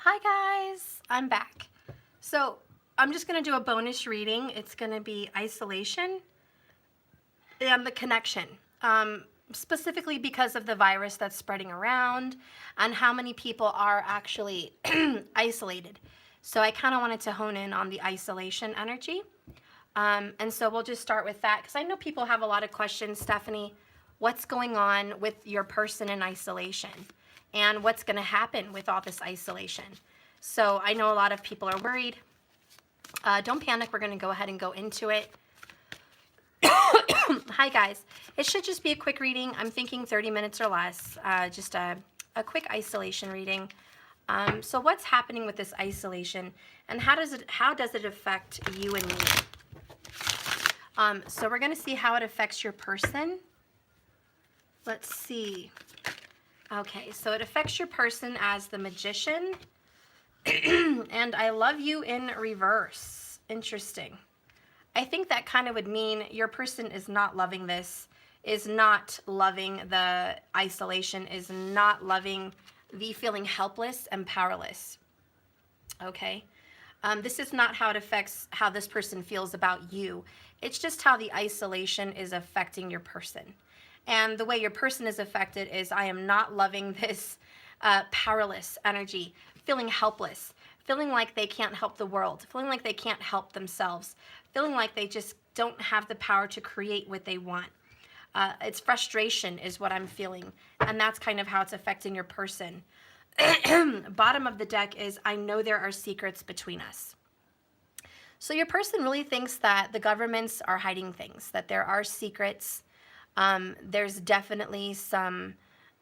Hi guys, I'm back. So I'm just going to do a bonus reading. It's going to be isolation and the connection, specifically because of the virus that's spreading around and how many people are actually isolated. So I kind of wanted to hone in on the isolation energy. And so we'll just start with that because I know people have a lot of questions. Stephanie, what's going on with your person in isolation? And what's going to happen with all this isolation? So I know a lot of people are worried. Don't panic. We're going to go ahead and go into it. Hi, guys. It should just be a quick reading. I'm thinking 30 minutes or less. Just a quick isolation reading. So what's happening with this isolation, and how does it affect you and me? So we're going to see how it affects your person. Let's see. Okay, so it affects your person as the Magician. And I love you in reverse. Interesting. I think that kind of would mean your person is not loving this, is not loving the isolation, is not loving the feeling helpless and powerless. Okay? This is not how it affects how this person feels about you. It's just how the isolation is affecting your person. And the way your person is affected is I am not loving this powerless energy, feeling helpless, feeling like they can't help the world, feeling like they can't help themselves, feeling like they just don't have the power to create what they want. It's frustration is what I'm feeling, and that's kind of how it's affecting your person. Bottom of the deck is I know there are secrets between us. So your person really thinks that the governments are hiding things, that there are secrets. There's definitely some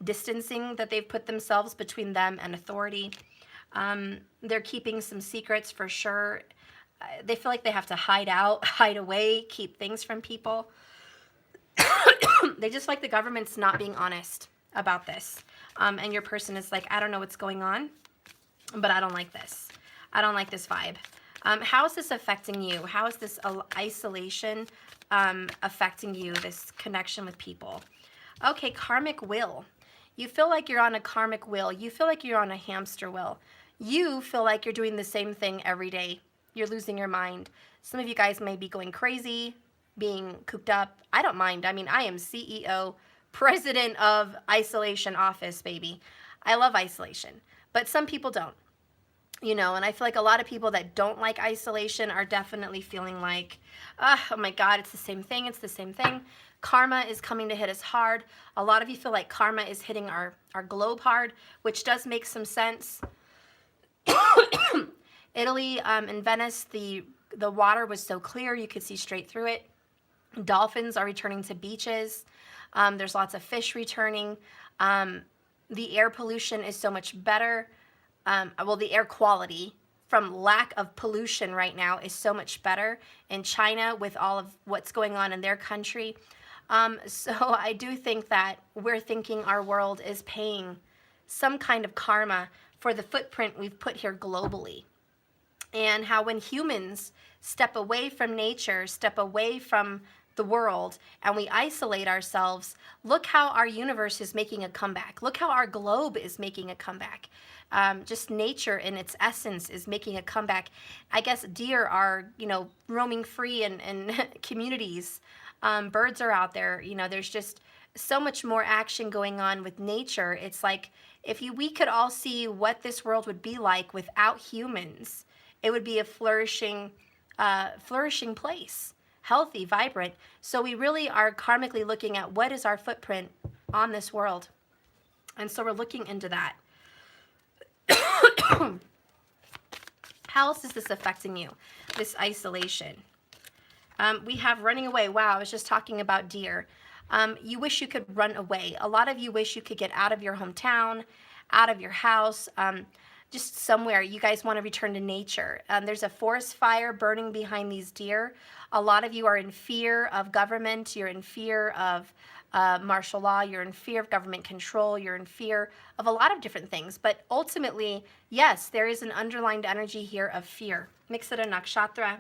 distancing that they've put themselves between them and authority. They're keeping some secrets for sure. They feel like they have to hide out, hide away, keep things from people. They just like the government's not being honest about this. And your person is like, I don't know what's going on, but I don't like this. I don't like this vibe. How is this affecting you? How is this isolation affecting you, this connection with people? Okay, karmic wheel. You feel like you're on a karmic wheel. You feel like you're on a hamster wheel. You feel like you're doing the same thing every day. You're losing your mind. Some of you guys may be going crazy, being cooped up. I don't mind. I mean, I am CEO, president of isolation office, baby. I love isolation, but some people don't. You know, and I feel like a lot of people that don't like isolation are definitely feeling like, oh my God, it's the same thing. It's the same thing. Karma is coming to hit us hard. A lot of you feel like karma is hitting our globe hard, which does make some sense. Italy, in Venice, the water was so clear you could see straight through it. Dolphins are returning to beaches. There's lots of fish returning. The air pollution is so much better. Well, the air quality from lack of pollution right now is so much better in China with all of what's going on in their country. So I do think that we're thinking our world is paying some kind of karma for the footprint we've put here globally. And how when humans step away from nature, step away from the world, and we isolate ourselves, look how our universe is making a comeback. Look how our globe is making a comeback. Just nature in its essence is making a comeback. I guess deer are, roaming free in communities. Birds are out there. There's just so much more action going on with nature. It's like if we could all see what this world would be like without humans, it would be a flourishing place, healthy, vibrant. So we really are karmically looking at what is our footprint on this world. And so we're looking into that. How else is this affecting you, this isolation? We have running away. Wow, I was just talking about deer. You wish you could run away. A lot of you wish you could get out of your hometown, out of your house, just somewhere. You guys want to return to nature. There's a forest fire burning behind these deer. A lot of you are in fear of government. You're in fear of martial law. You're in fear of government control. You're in fear of a lot of different things. But ultimately, yes, there is an underlined energy here of fear. Mixada nakshatra.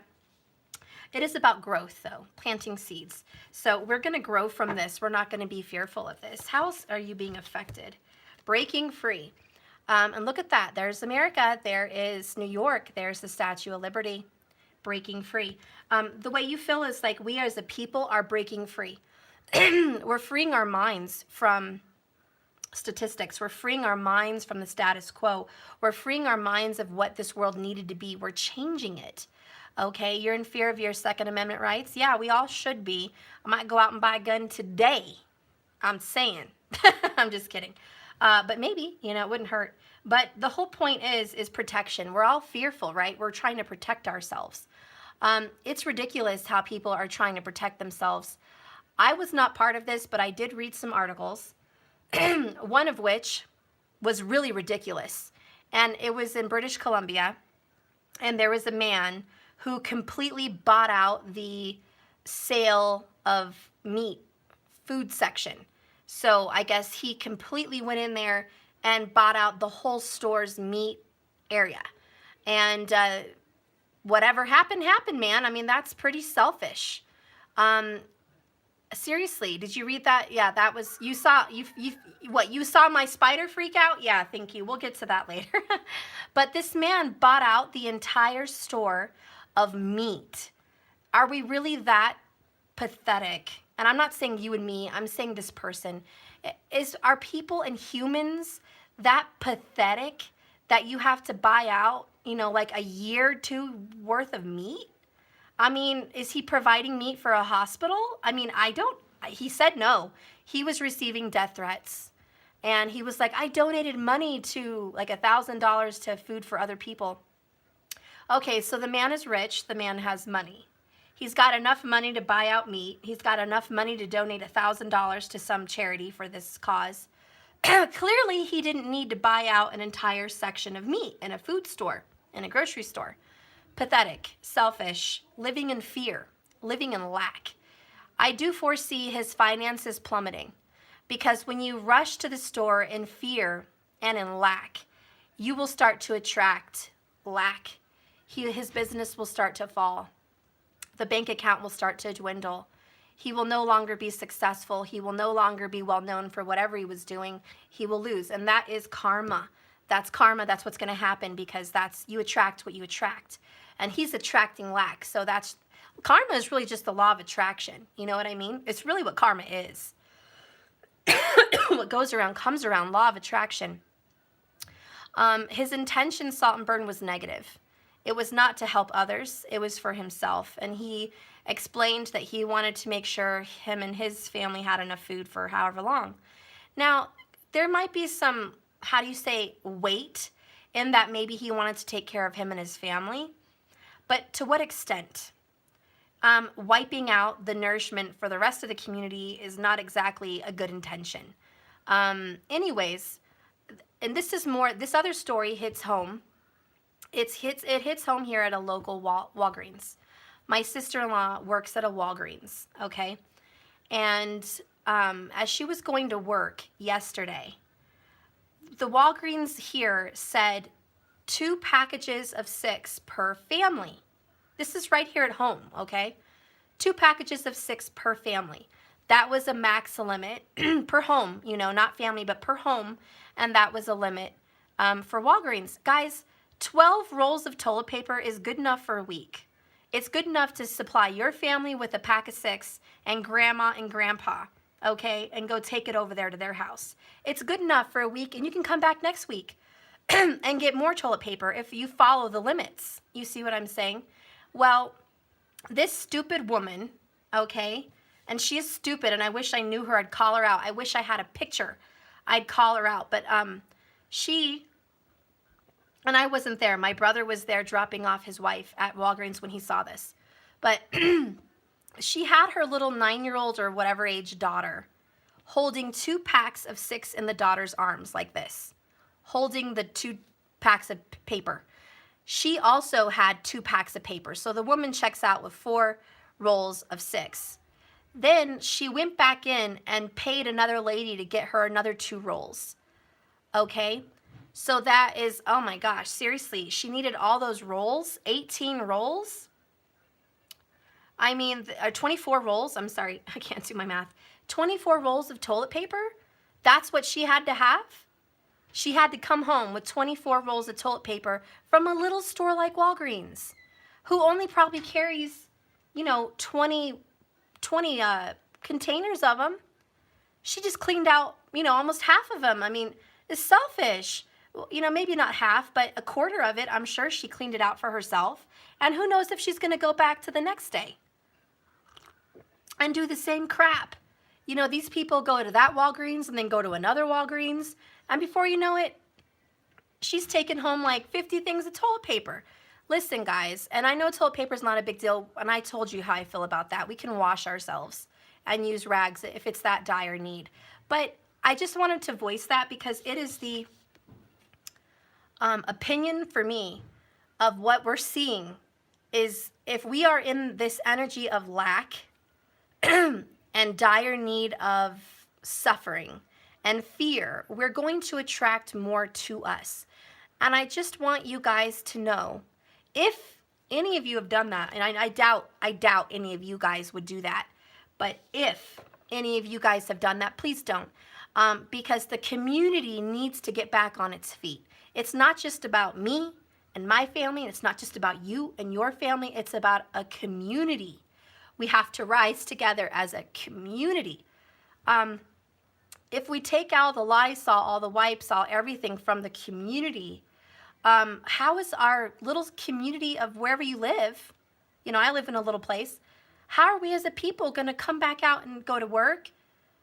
It is about growth, though, planting seeds. So we're going to grow from this. We're not going to be fearful of this. How else are you being affected? Breaking free. And look at that. There's America. There is New York. There's the Statue of Liberty, breaking free. The way you feel is like we as a people are breaking free. We're freeing our minds from statistics. We're freeing our minds from the status quo. We're freeing our minds of what this world needed to be. We're changing it. Okay, you're in fear of your Second Amendment rights? Yeah, we all should be. I might go out and buy a gun today. I'm saying. I'm just kidding. But maybe, it wouldn't hurt. But the whole point is protection. We're all fearful, right? We're trying to protect ourselves. It's ridiculous how people are trying to protect themselves. I was not part of this, but I did read some articles, one of which was really ridiculous. And it was in British Columbia, and there was a man who completely bought out the sale of meat food section. So I guess he completely went in there and bought out the whole store's meat area. And whatever happened, man. I mean, that's pretty selfish. Seriously, did you read that? Yeah, that was, you saw my spider freak out? Yeah, thank you. We'll get to that later. But this man bought out the entire store of meat. Are we really that pathetic? And I'm not saying you and me, I'm saying this person. Are people and humans that pathetic that you have to buy out, like a year or two worth of meat? I mean, is he providing meat for a hospital? I mean, he said no. He was receiving death threats. And he was like, I donated money to like $1,000 to food for other people. Okay, so the man is rich. The man has money. He's got enough money to buy out meat. He's got enough money to donate $1,000 to some charity for this cause. Clearly, he didn't need to buy out an entire section of meat in a food store, in a grocery store. Pathetic, selfish, living in fear, living in lack. I do foresee his finances plummeting because when you rush to the store in fear and in lack, you will start to attract lack. His business will start to fall. The bank account will start to dwindle. He will no longer be successful. He will no longer be well known for whatever he was doing. He will lose. And that is karma. That's karma. That's what's going to happen because you attract what you attract. And he's attracting lack. So karma is really just the law of attraction. You know what I mean? It's really what karma is. What goes around comes around, law of attraction. His intention, Salt and Burn, was negative. It was not to help others. It was for himself. And he explained that he wanted to make sure him and his family had enough food for however long. Now, there might be some, weight in that maybe he wanted to take care of him and his family. But to what extent? Wiping out the nourishment for the rest of the community is not exactly a good intention. Anyways, and this other story hits home. It hits home here at a local Walgreens. My sister-in-law works at a Walgreens, okay? And as she was going to work yesterday, the Walgreens here said 2 packages of 6 per family. This is right here at home, okay? 2 packages of 6 per family. That was a max limit per home, not family, but per home. And that was a limit for Walgreens. Guys, 12 rolls of toilet paper is good enough for a week. It's good enough to supply your family with a pack of 6 and grandma and grandpa, okay, and go take it over there to their house. It's good enough for a week, and you can come back next week and get more toilet paper if you follow the limits. You see what I'm saying? Well, this stupid woman, okay, and she is stupid, and I wish I knew her. I'd call her out. I wish I had a picture. I'd call her out. But and I wasn't there. My brother was there dropping off his wife at Walgreens when he saw this. But she had her little 9-year-old or whatever age daughter holding 2 packs of 6 in the daughter's arms like this, holding the 2 packs of paper. She also had 2 packs of paper. So the woman checks out with 4 rolls of 6. Then she went back in and paid another lady to get her another 2 rolls. Okay? So that is, oh my gosh, seriously, she needed all those rolls, 18 rolls. I mean, 24 rolls, I'm sorry, I can't do my math. 24 rolls of toilet paper? That's what she had to have? She had to come home with 24 rolls of toilet paper from a little store like Walgreens, who only probably carries, 20 containers of them. She just cleaned out, almost half of them. I mean, it's selfish. Maybe not half, but a quarter of it, I'm sure she cleaned it out for herself. And who knows if she's going to go back to the next day and do the same crap. These people go to that Walgreens and then go to another Walgreens. And before you know it, she's taken home like 50 things of toilet paper. Listen, guys, and I know toilet paper is not a big deal, and I told you how I feel about that. We can wash ourselves and use rags if it's that dire need. But I just wanted to voice that because it is the opinion for me of what we're seeing is if we are in this energy of lack and dire need of suffering and fear, we're going to attract more to us. And I just want you guys to know, if any of you have done that, and I doubt any of you guys would do that, but if any of you guys have done that, please don't, because the community needs to get back on its feet. It's not just about me and my family, and it's not just about you and your family, it's about a community. We have to rise together as a community. If we take out the Lysol, all the wipes, all everything from the community, how is our little community of wherever you live, I live in a little place, how are we as a people going to come back out and go to work,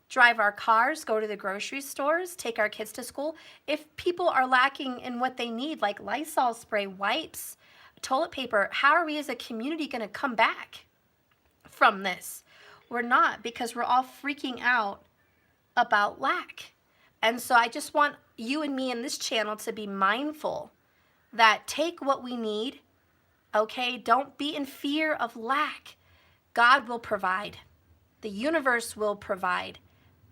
drive our cars, go to the grocery stores, take our kids to school, if people are lacking in what they need, like Lysol spray, wipes, toilet paper? How are we as a community going to come back from this? We're not, because we're all freaking out about lack. And so I just want you and me in this channel to be mindful that take what we need, okay? Don't be in fear of lack. God will provide. The universe will provide.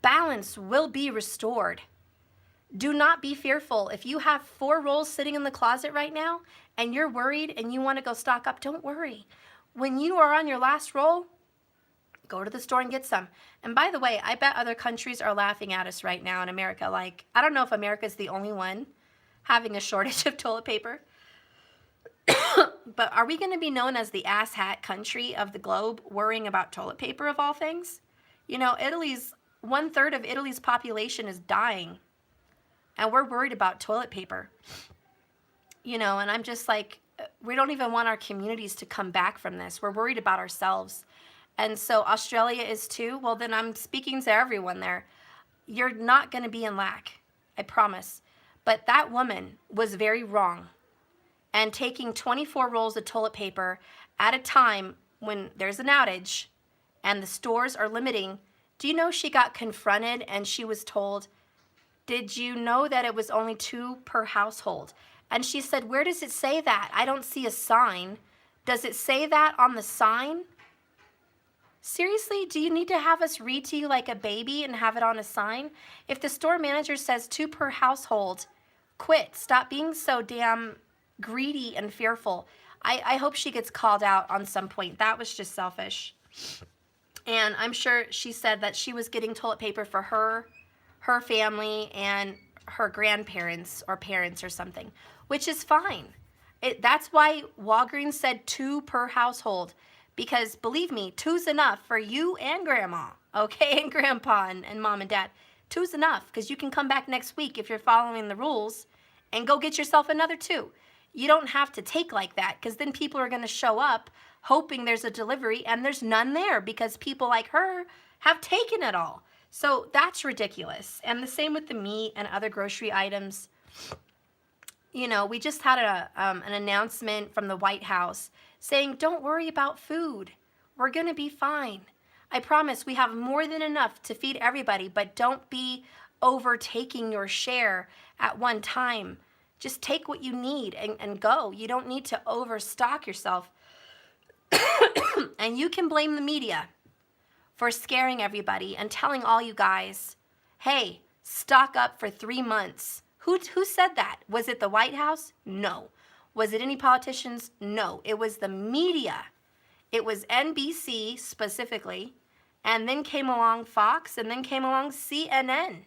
Balance will be restored. Do not be fearful. If you have 4 rolls sitting in the closet right now and you're worried and you want to go stock up, don't worry. When you are on your last roll, go to the store and get some. And by the way, I bet other countries are laughing at us right now in America. Like, I don't know if America's the only one having a shortage of toilet paper. But are we going to be known as the asshat country of the globe, worrying about toilet paper of all things? Italy's 1/3 of Italy's population is dying, and we're worried about toilet paper. And I'm just like, we don't even want our communities to come back from this. We're worried about ourselves. And so Australia is too. Well, then I'm speaking to everyone there. You're not going to be in lack, I promise. But that woman was very wrong. And taking 24 rolls of toilet paper at a time when there's an outage and the stores are limiting, do you know she got confronted and she was told, did you know that it was only 2 per household? And she said, where does it say that? I don't see a sign. Does it say that on the sign? Seriously, do you need to have us read to you like a baby and have it on a sign? If the store manager says 2 per household, quit. Stop being so damn greedy and fearful. I hope she gets called out on some point. That was just selfish. And I'm sure she said that she was getting toilet paper for her family, and her grandparents or parents or something, which is fine. That's why Walgreens said 2 per household. Because believe me, 2's enough for you and grandma, okay, and grandpa and mom and dad. 2's enough, because you can come back next week if you're following the rules and go get yourself another 2. You don't have to take like that, because then people are going to show up hoping there's a delivery and there's none there because people like her have taken it all. So that's ridiculous. And the same with the meat and other grocery items. We just had an announcement from the White House saying, don't worry about food. We're going to be fine. I promise we have more than enough to feed everybody, but don't be overtaking your share at one time. Just take what you need and go. You don't need to overstock yourself. And you can blame the media for scaring everybody and telling all you guys, hey, stock up for 3 months. Who said that? Was it the White House? No. Was it any politicians? No. It was the media. It was NBC specifically, and then came along Fox, and then came along CNN.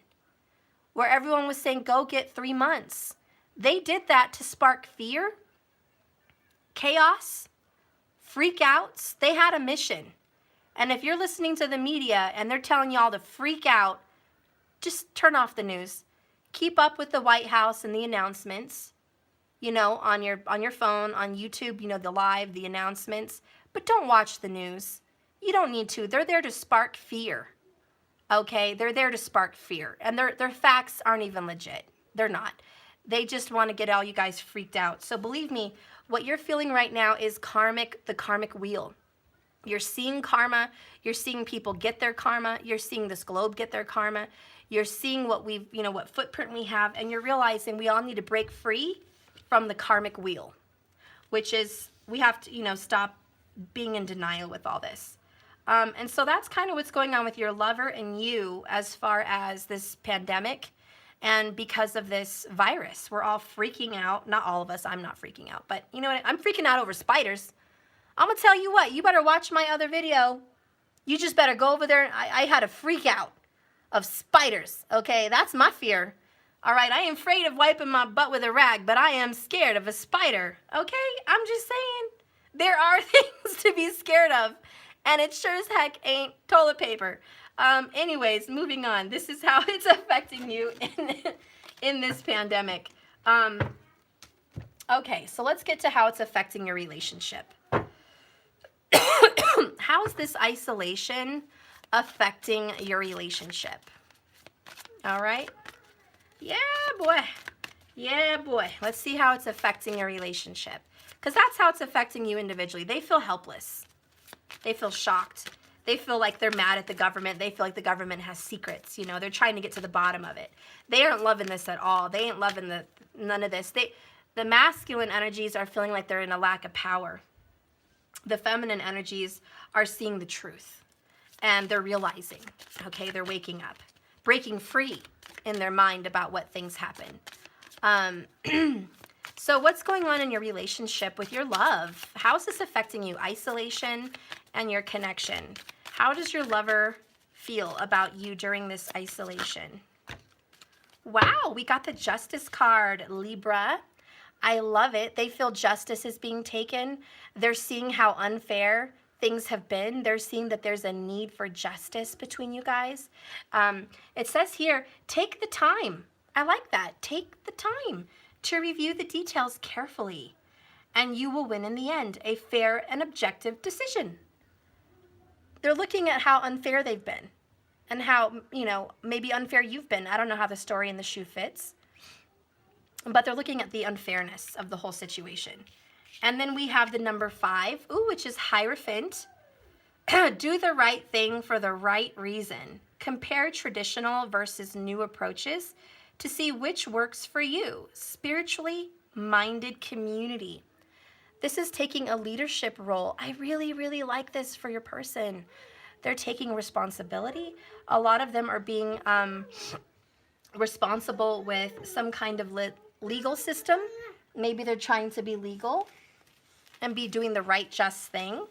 where everyone was saying, go get 3 months. They did that to spark fear, chaos, freak outs. They had a mission. And if you're listening to the media and they're telling y'all to freak out, just turn off the news. Keep up with the White House and the announcements, you know, on your phone, on YouTube, you know, the live, the announcements. But don't watch the news. You don't need to. They're there to spark fear. Okay? They're there to spark fear. And their facts aren't even legit. They're not. They just want to get all you guys freaked out. So believe me, what you're feeling right now is the karmic wheel. You're seeing karma. You're seeing people get their karma. You're seeing this globe get their karma. You're seeing what what footprint we have, and you're realizing we all need to break free from the karmic wheel, which is we have to, stop being in denial with all this. And so that's kind of what's going on with your lover and you as far as this pandemic. And because of this virus, we're all freaking out. Not all of us. I'm not freaking out. But you know what? I'm freaking out over spiders. I'm going to tell you what. You better watch my other video. You just better go over there. I had a freak out of spiders. Okay? That's my fear. All right? I ain't afraid of wiping my butt with a rag, but I am scared of a spider. Okay? I'm just saying. There are things to be scared of. And it sure as heck ain't toilet paper. Anyways, moving on. This is how it's affecting you in this pandemic. Okay, so let's get to how it's affecting your relationship. How is this isolation affecting your relationship? All right. Yeah, boy. Yeah, boy. Let's see how it's affecting your relationship. Because that's how it's affecting you individually. They feel helpless. They feel shocked. They feel like they're mad at the government. They feel like the government has secrets. They're trying to get to the bottom of it. They aren't loving this at all. They ain't loving none of this. The masculine energies are feeling like they're in a lack of power. The feminine energies are seeing the truth. And they're realizing, okay, they're waking up. Breaking free in their mind about what things happen. So what's going on in your relationship with your love? How is this affecting you? Isolation and your connection. How does your lover feel about you during this isolation? Wow, we got the Justice card, Libra. I love it. They feel justice is being taken. They're seeing how unfair things have been. They're seeing that there's a need for justice between you guys. It says here, take the time. I like that. Take the time to review the details carefully, and you will win in the end, a fair and objective decision. They're looking at how unfair they've been and how, maybe unfair you've been. I don't know how the story in the shoe fits, but they're looking at the unfairness of the whole situation. And then we have the number 5, which is Hierophant. Do the right thing for the right reason. Compare traditional versus new approaches to see which works for you. Spiritually minded community. This is taking a leadership role. I really, really like this for your person. They're taking responsibility. A lot of them are being responsible with some kind of legal system. Maybe they're trying to be legal and be doing the right, just thing.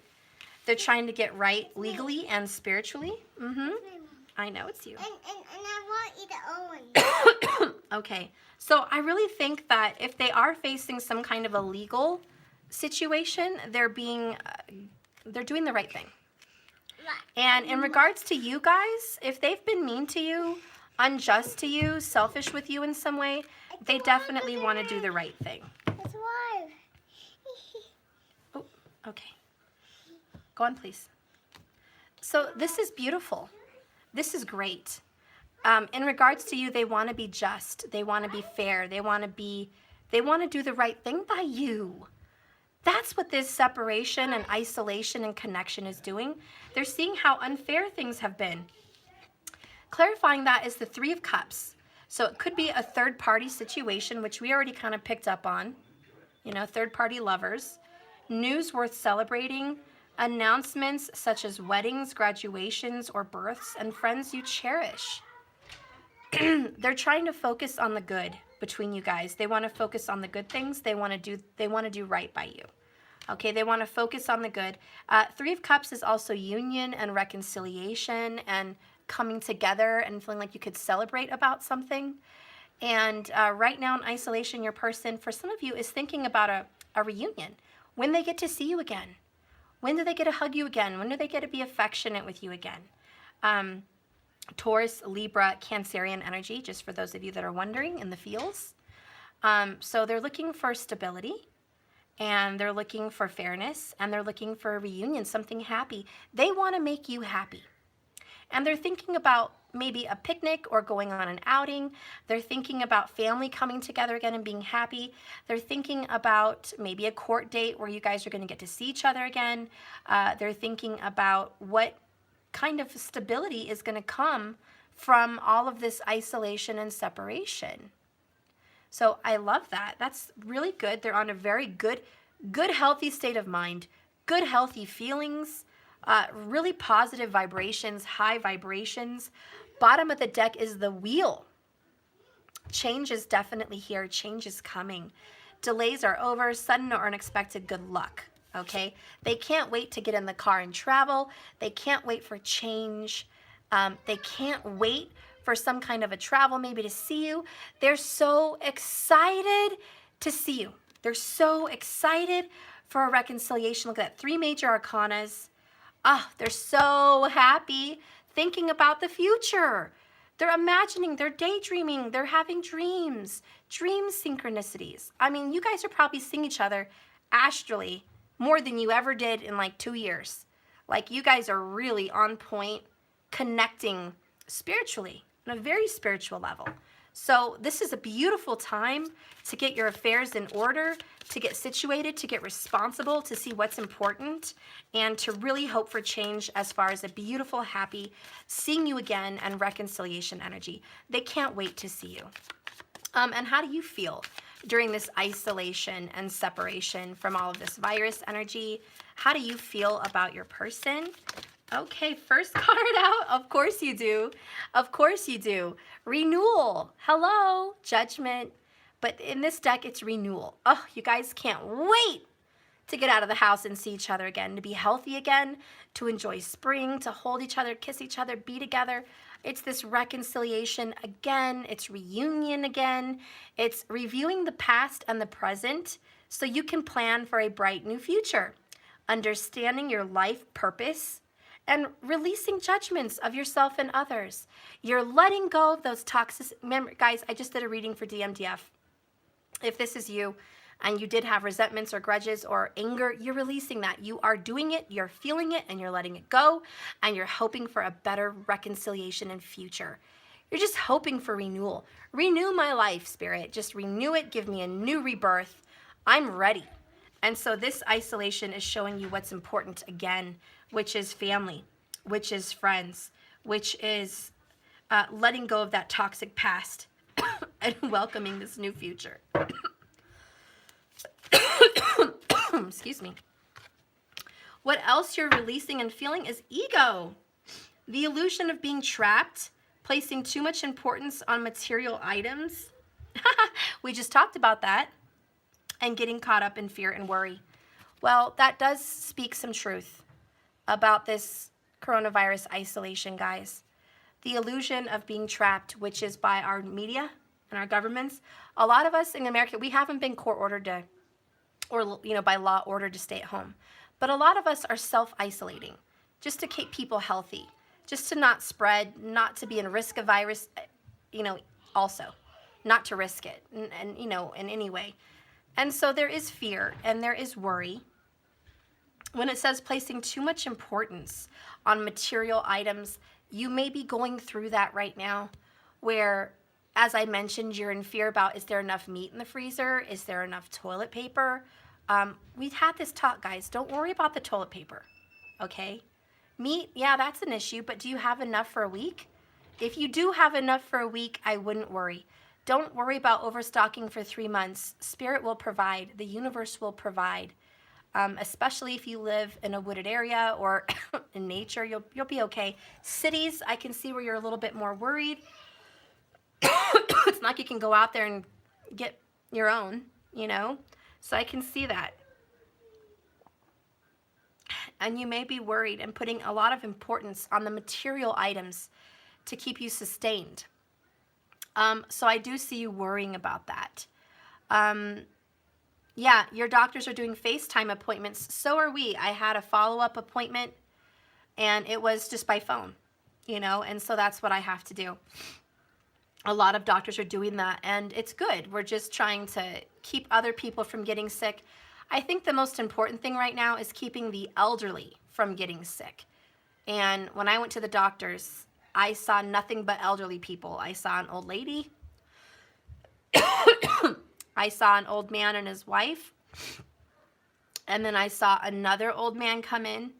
They're trying to get right legally and spiritually. I know it's you. And I want you to own. Okay, so I really think that if they are facing some kind of a legal situation, they're doing the right thing. And in regards to you guys, if they've been mean to you, unjust to you, selfish with you in some way, they definitely want to do the right thing. That's why. Oh, okay. Go on, please. So this is beautiful. This is great. In regards to you, they want to be just. They want to be fair. They want to do the right thing by you. That's what this separation and isolation and connection is doing. They're seeing how unfair things have been. Clarifying that is the 3 of Cups. So it could be a third-party situation, which we already kind of picked up on. Third-party lovers. News worth celebrating. Announcements such as weddings, graduations, or births, and friends you cherish. They're trying to focus on the good between you guys. They want to focus on the good things. They want to do right by you. Okay, they want to focus on the good. 3 of Cups is also union and reconciliation and coming together and feeling like you could celebrate about something. And right now in isolation, your person, for some of you, is thinking about a reunion. When they get to see you again. When do they get to hug you again? When do they get to be affectionate with you again? Taurus, Libra, Cancerian energy, just for those of you that are wondering in the feels. So they're looking for stability, and they're looking for fairness, and they're looking for a reunion, something happy. They want to make you happy. And they're thinking about maybe a picnic or going on an outing. They're thinking about family coming together again and being happy. They're thinking about maybe a court date where you guys are going to get to see each other again. They're thinking about what kind of stability is going to come from all of this isolation and separation. So I love that. That's really good. They're on a very good, healthy state of mind, good, healthy feelings, really positive vibrations, high vibrations. Bottom of the deck is the wheel. Change is definitely here. Change is coming. Delays are over. Sudden or unexpected good luck. Okay? They can't wait to get in the car and travel. They can't wait for change. They can't wait for some kind of a travel, maybe to see you. They're so excited to see you. They're so excited for a reconciliation. Look at that. 3 major arcanas. They're so happy thinking about the future. They're imagining, they're daydreaming, they're having dreams, dream synchronicities. I mean, you guys are probably seeing each other astrally more than you ever did in like 2 years. Like, you guys are really on point, connecting spiritually on a very spiritual level. So this is a beautiful time to get your affairs in order, to get situated, to get responsible, to see what's important, and to really hope for change as far as a beautiful, happy, seeing you again and reconciliation energy. They can't wait to see you. And how do you feel during this isolation and separation from all of this virus energy? How do you feel about your person? Okay, first card out. Of course you do. Of course you do. Renewal. Hello. Judgment. But in this deck, it's renewal. Oh, you guys can't wait to get out of the house and see each other again, to be healthy again, to enjoy spring, to hold each other, kiss each other, be together. It's this reconciliation again. It's reunion again. It's reviewing the past and the present so you can plan for a bright new future. Understanding your life purpose and releasing judgments of yourself and others. You're letting go of those toxic... Remember, guys, I just did a reading for DMDF. If this is you and you did have resentments or grudges or anger, you're releasing that. You are doing it, you're feeling it, and you're letting it go, and you're hoping for a better reconciliation and future. You're just hoping for renewal. Renew my life, Spirit. Just renew it. Give me a new rebirth. I'm ready. And so this isolation is showing you what's important again, which is family, which is friends, which is letting go of that toxic past and welcoming this new future. Excuse me. What else you're releasing and feeling is ego. The illusion of being trapped, placing too much importance on material items. We just talked about that. And getting caught up in fear and worry. Well, that does speak some truth about this coronavirus isolation, guys. The illusion of being trapped, which is by our media and our governments. A lot of us in America, we haven't been court ordered to, or by law ordered to stay at home. But a lot of us are self-isolating just to keep people healthy, just to not spread, not to be in risk of virus, also, not to risk it, and in any way. And so there is fear and there is worry. When it says placing too much importance on material items, you may be going through that right now where, as I mentioned, you're in fear about, is there enough meat in the freezer? Is there enough toilet paper? We've had this talk, guys. Don't worry about the toilet paper, okay? Meat, yeah, that's an issue, but do you have enough for a week? If you do have enough for a week, I wouldn't worry. Don't worry about overstocking for 3 months. Spirit will provide. The universe will provide. Especially if you live in a wooded area or in nature, you'll be okay. Cities, I can see where you're a little bit more worried. It's not like you can go out there and get your own, So I can see that. And you may be worried and putting a lot of importance on the material items to keep you sustained. So I do see you worrying about that. Yeah, your doctors are doing FaceTime appointments. So are we. I had a follow-up appointment, and it was just by phone, and so that's what I have to do. A lot of doctors are doing that, and it's good. We're just trying to keep other people from getting sick. I think the most important thing right now is keeping the elderly from getting sick. And when I went to the doctors, I saw nothing but elderly people. I saw an old lady. I saw an old man and his wife. And then I saw another old man come in.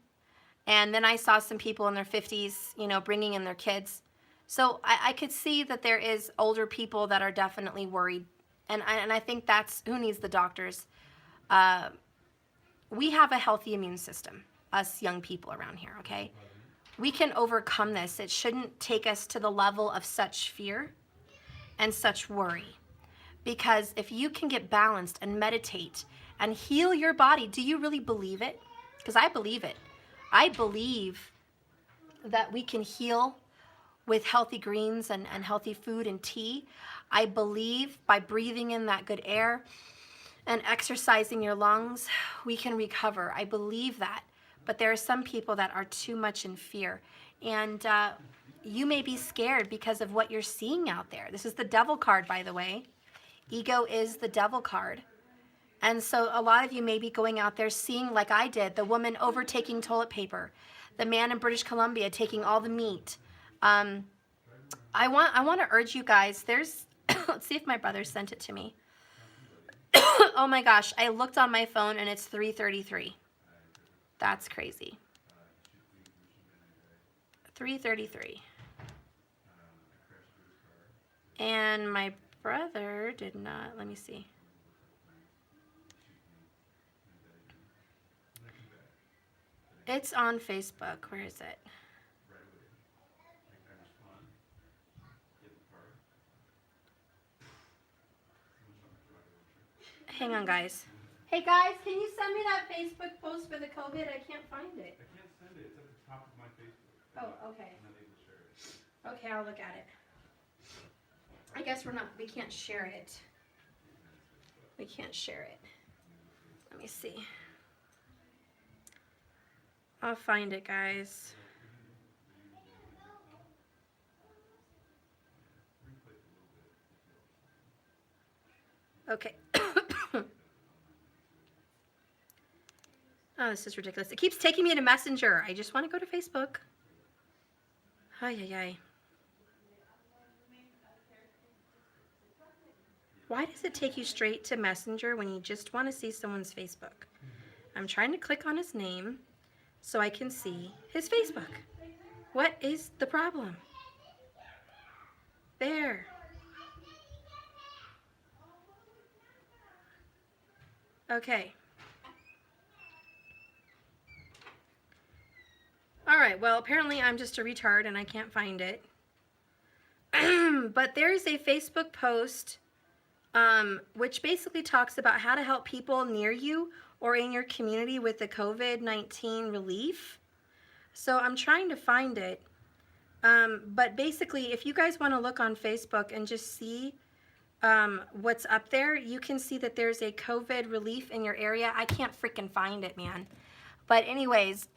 And then I saw some people in their 50s, bringing in their kids. So I could see that there is older people that are definitely worried. And I think that's who needs the doctors. We have a healthy immune system, us young people around here, okay? We can overcome this. It shouldn't take us to the level of such fear and such worry. Because if you can get balanced and meditate and heal your body, do you really believe it? Because I believe it. I believe that we can heal with healthy greens and healthy food and tea. I believe by breathing in that good air and exercising your lungs, we can recover. I believe that. But there are some people that are too much in fear. And you may be scared because of what you're seeing out there. This is the devil card, by the way. Ego is the devil card. And so a lot of you may be going out there seeing, like I did, the woman overtaking toilet paper, the man in British Columbia taking all the meat. I want to urge you guys, there's, let's see if my brother sent it to me. Oh my gosh, I looked on my phone and it's 3:33. That's crazy. 3:33. And my brother did not, let me see. It's on Facebook. Where is it? Hang on, guys. Hey, guys, can you send me that Facebook post for the COVID? I can't find it. I can't send it. It's at the top of my Facebook. Oh, okay. I'm not able to share it. Okay, I'll look at it. I guess we can't share it. We can't share it. Let me see. I'll find it, guys. Okay. Oh, this is ridiculous. It keeps taking me to Messenger. I just want to go to Facebook. Ay, ay, ay. Why does it take you straight to Messenger when you just want to see someone's Facebook? I'm trying to click on his name so I can see his Facebook. What is the problem? There. Okay. All right, well, apparently I'm just a retard and I can't find it. But there is a Facebook post which basically talks about how to help people near you or in your community with the COVID-19 relief. So I'm trying to find it. But basically, if you guys want to look on Facebook and just see what's up there, you can see that there's a COVID relief in your area. I can't freaking find it, man. But anyways,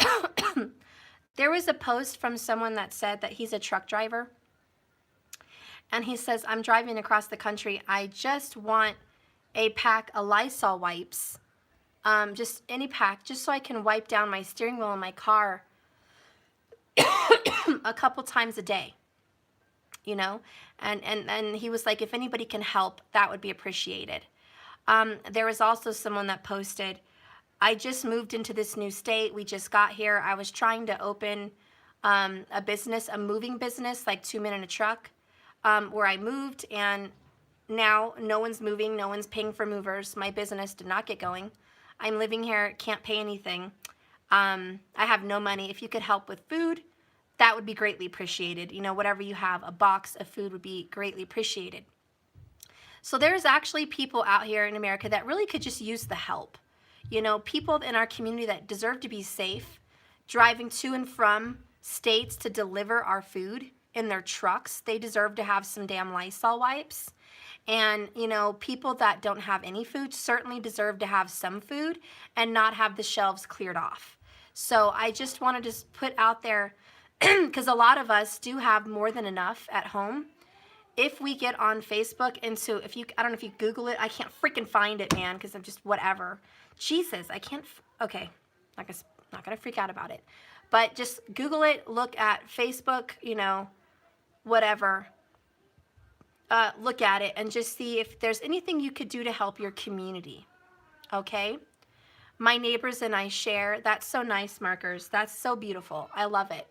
there was a post from someone that said that he's a truck driver. And he says, I'm driving across the country. I just want a pack of Lysol wipes. Just any pack, just so I can wipe down my steering wheel in my car a couple times a day. You know? And he was like, if anybody can help, that would be appreciated. There was also someone that posted, I just moved into this new state. We just got here. I was trying to open a business, a moving business, like 2 Men in a Truck, where I moved, and now no one's moving, no one's paying for movers. My business did not get going. I'm living here, can't pay anything. I have no money. If you could help with food, that would be greatly appreciated. You know, whatever you have, a box of food would be greatly appreciated. So there's actually people out here in America that really could just use the help. You know, people in our community that deserve to be safe, driving to and from states to deliver our food in their trucks, they deserve to have some damn Lysol wipes. And, you know, people that don't have any food certainly deserve to have some food and not have the shelves cleared off. So I just wanted to put out there, because a lot of us do have more than enough at home. If we get on Facebook, and so if you, I don't know if you Google it, I can't freaking find it, man, because I'm just whatever. Jesus, I can't, okay, not gonna freak out about it. But just Google it, look at Facebook, you know, whatever. Look at it and just see if there's anything you could do to help your community, okay? My neighbors and I share. That's so nice, Markers. That's so beautiful. I love it.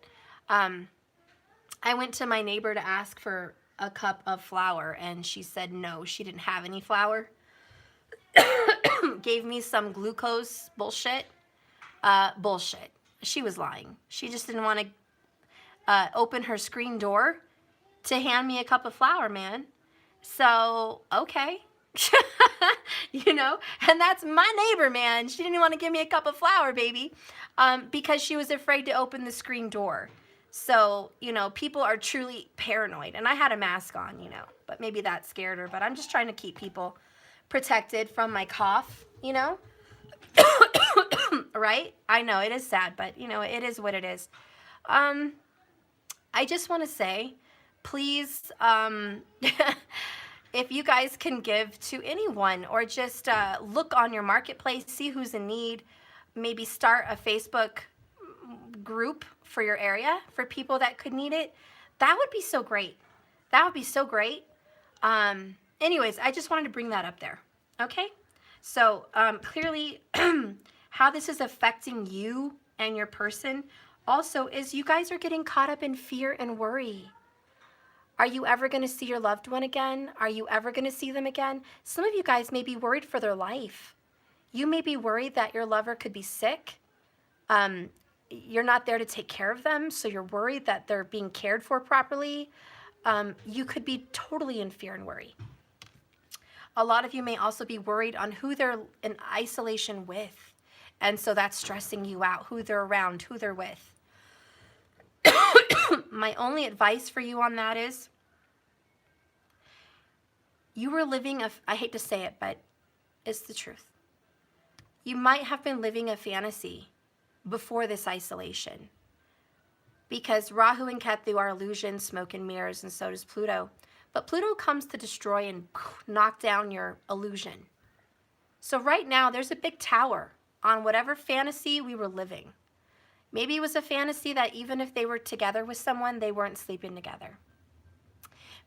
I went to my neighbor to ask for a cup of flour, and she said no, she didn't have any flour. Gave me some glucose bullshit. Bullshit. She was lying. She just didn't want to open her screen door to hand me a cup of flour, man. So, okay. You know, and that's my neighbor, man. She didn't want to give me a cup of flour, baby, because she was afraid to open the screen door. So, you know, people are truly paranoid. And I had a mask on, you know, but maybe that scared her. But I'm just trying to keep people protected from my cough, you know. Right? I know, it is sad, but, you know, it is what it is. I just want to say, please, if you guys can give to anyone, or just look on your marketplace, see who's in need, maybe start a Facebook group for your area for people that could need it. That would be so great. That would be so great. Anyways, I just wanted to bring that up there. Okay? So clearly how this is affecting you and your person also is you guys are getting caught up in fear and worry. Are you ever going to see your loved one again? Are you ever going to see them again? Some of you guys may be worried for their life. You may be worried that your lover could be sick. You're not there to take care of them, so you're worried that they're being cared for properly. You could be totally in fear and worry. A lot of you may also be worried on who they're in isolation with. And so that's stressing you out, who they're around, who they're with. My only advice for you on that is, you were living I hate to say it, but it's the truth. You might have been living a fantasy before this isolation. Because Rahu and Ketu are illusions, smoke and mirrors, and so does Pluto. But Pluto comes to destroy and knock down your illusion. So right now, there's a big tower on whatever fantasy we were living. Maybe it was a fantasy that even if they were together with someone, they weren't sleeping together.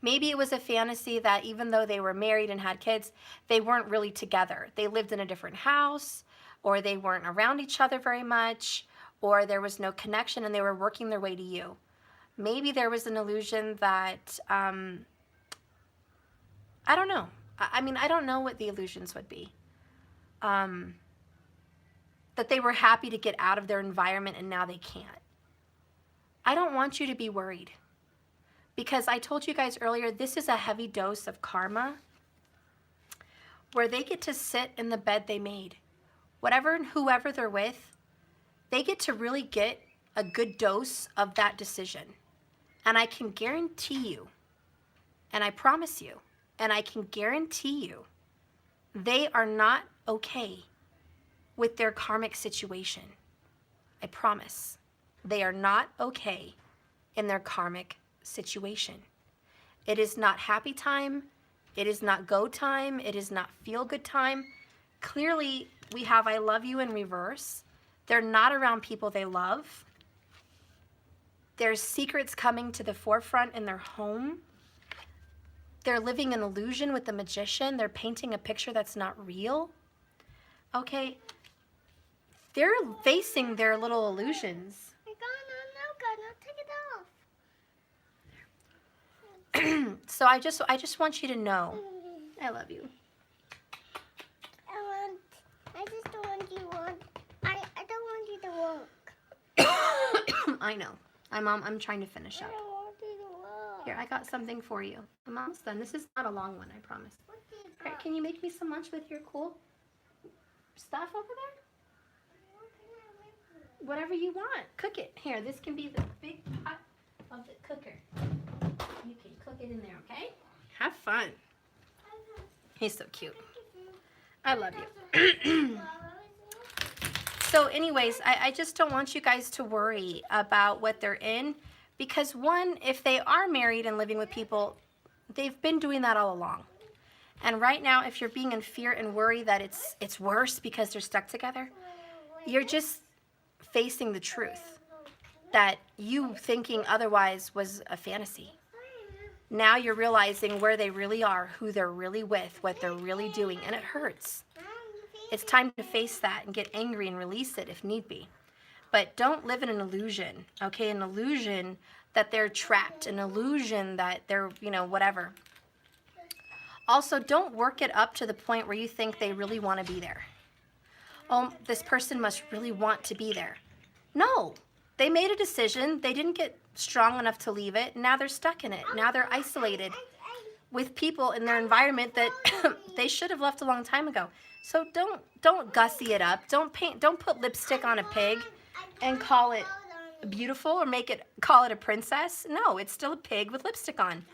Maybe it was a fantasy that even though they were married and had kids, they weren't really together. They lived in a different house, or they weren't around each other very much, or there was no connection and they were working their way to you. Maybe there was an illusion that, I don't know. I mean, I don't know what the illusions would be. That they were happy to get out of their environment and now they can't. I don't want you to be worried. Because I told you guys earlier, this is a heavy dose of karma where they get to sit in the bed they made. Whatever and whoever they're with, they get to really get a good dose of that decision. And I can guarantee you, and I promise you, and I can guarantee you, they are not okay with their karmic situation. I promise. They are not okay in their karmic situation. It is not happy time. It is not go time. It is not feel good time. Clearly, we have I love you in reverse. They're not around people they love. There's secrets coming to the forefront in their home. They're living an illusion with the magician. They're painting a picture that's not real. Okay, they're facing their little illusions. No, take it off. So I just want you to know, I love you. I just don't want you I don't want you to work. I know. I'm trying to finish I up. don't want you to work. Here, I got something for you. I'm almost done. This is not a long one, I promise. What do you All right, got? can you make me some lunch with your cool stuff over there? Whatever you want. Cook it. Here, this can be the big pot of the cooker. You can click it in there, okay? Have fun. He's so cute. I love you. So anyways, I just don't want you guys to worry about what they're in, because one, if they are married and living with people, they've been doing that all along. And right now, if you're being in fear and worry that it's worse because they're stuck together, you're just facing the truth that you thinking otherwise was a fantasy. Now you're realizing where they really are, who they're really with, what they're really doing, and it hurts. It's time to face that and get angry and release it if need be. But don't live in an illusion, okay? An illusion that they're trapped, an illusion that they're, whatever. Also, don't work it up to the point where you think they really want to be there. Oh, this person must really want to be there. No, they made a decision. They didn't get strong enough to leave it. Now they're stuck in it. Now they're isolated with people in their environment that they should have left a long time ago. So don't gussy it up. Don't put lipstick on a pig and call it beautiful or call it a princess. No, it's still a pig with lipstick on.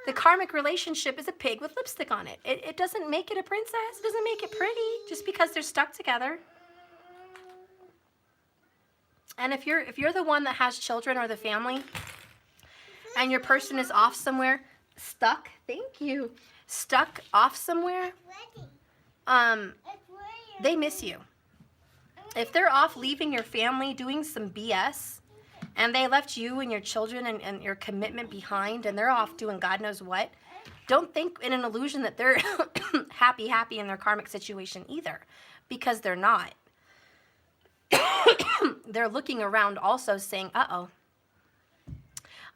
The karmic relationship is a pig with lipstick on it. It doesn't make it a princess. It doesn't make it pretty just because they're stuck together. And if you're the one that has children or the family and your person is off somewhere, stuck off somewhere, they miss you. If they're off leaving your family doing some BS and they left you and your children and your commitment behind and they're off doing God knows what, don't think in an illusion that they're happy in their karmic situation either, because they're not. They're looking around also saying, uh-oh,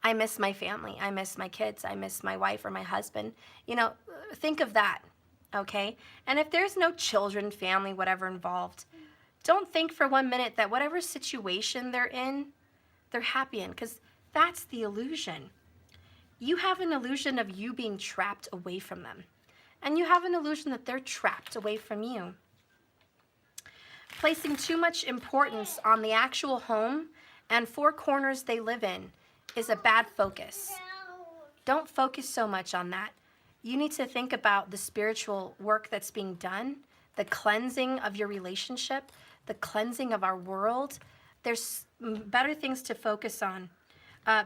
I miss my family. I miss my kids. I miss my wife or my husband. Think of that, okay? And if there's no children, family, whatever involved, don't think for 1 minute that whatever situation they're in, they're happy in, because that's the illusion. You have an illusion of you being trapped away from them. And you have an illusion that they're trapped away from you. Placing too much importance on the actual home and four corners they live in is a bad focus. Don't focus so much on that. You need to think about the spiritual work that's being done, the cleansing of your relationship, the cleansing of our world. There's better things to focus on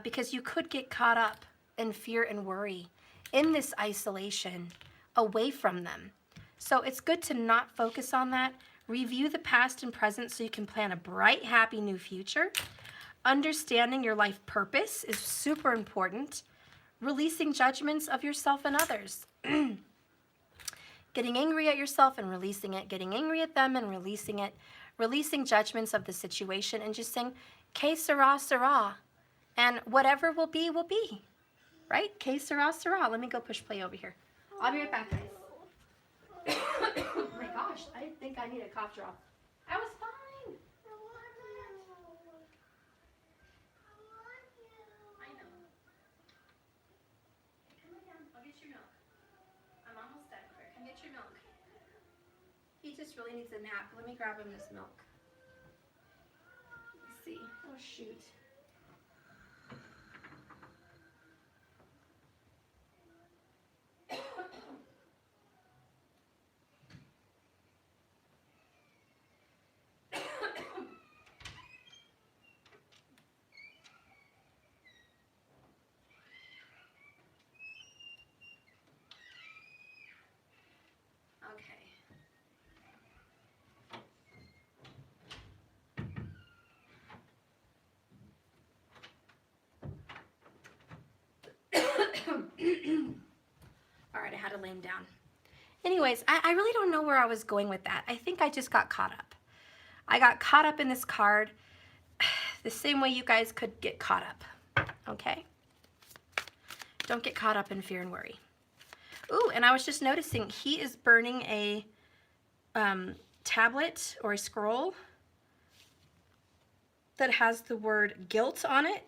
because you could get caught up in fear and worry in this isolation away from them. So it's good to not focus on that. Review the past and present so you can plan a bright, happy new future. Understanding your life purpose is super important. Releasing judgments of yourself and others. Getting angry at yourself and releasing it. Getting angry at them and releasing it. Releasing judgments of the situation and just saying, que sera, sera. And whatever will be, will be. Right? Que sera, sera. Let me go push play over here. I'll be right back, guys. Oh my gosh, I think I need a cough drop. I was fine. I know. Come on down. I'll get your milk. I'm almost done here. Come get your milk. He just really needs a nap. Let me grab him this milk. Let's see. Oh, shoot. All right, I had to lay him down. Anyways, I really don't know where I was going with that. I think I just got caught up. I got caught up in this card the same way you guys could get caught up, okay? Don't get caught up in fear and worry. Ooh, and I was just noticing he is burning a tablet or a scroll that has the word guilt on it.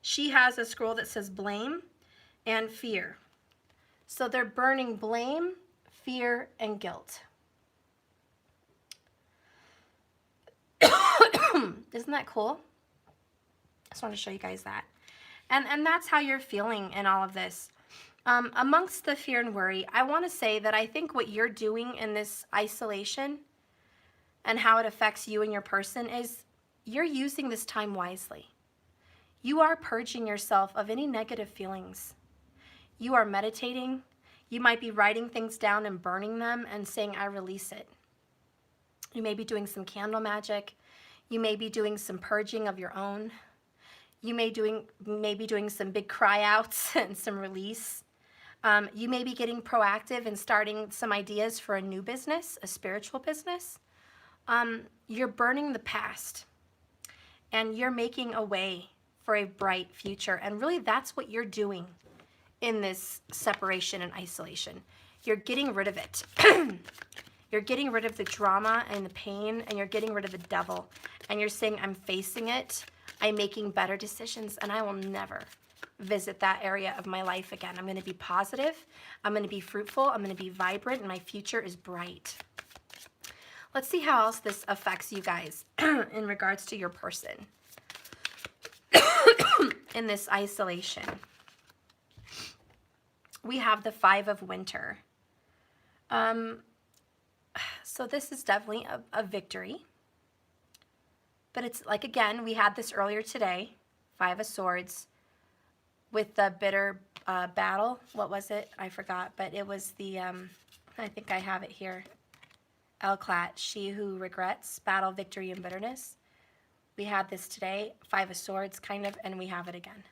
She has a scroll that says blame and fear. So they're burning blame, fear, and guilt. Isn't that cool? I just want to show you guys that. And that's how you're feeling in all of this. Amongst the fear and worry, I want to say that I think what you're doing in this isolation and how it affects you and your person is you're using this time wisely. You are purging yourself of any negative feelings. You are meditating. You might be writing things down and burning them and saying, I release it. You may be doing some candle magic. You may be doing some purging of your own. You may be doing some big cry outs and some release. You may be getting proactive and starting some ideas for a new business, a spiritual business. You're burning the past and you're making a way for a bright future. And really that's what you're doing in this separation and isolation. You're getting rid of it. You're getting rid of the drama and the pain, and you're getting rid of the devil. And you're saying, I'm facing it. I'm making better decisions, and I will never visit that area of my life again. I'm going to be positive. I'm going to be fruitful. I'm going to be vibrant, and my future is bright. Let's see how else this affects you guys in regards to your person in this isolation. We have the 5 of Winter. So this is definitely a victory. But it's like, again, we had this earlier today, 5 of Swords, with the bitter battle. What was it? I forgot. But it was the, I think I have it here. Elclat, she who regrets, battle, victory, and bitterness. We had this today, 5 of Swords, kind of, and we have it again.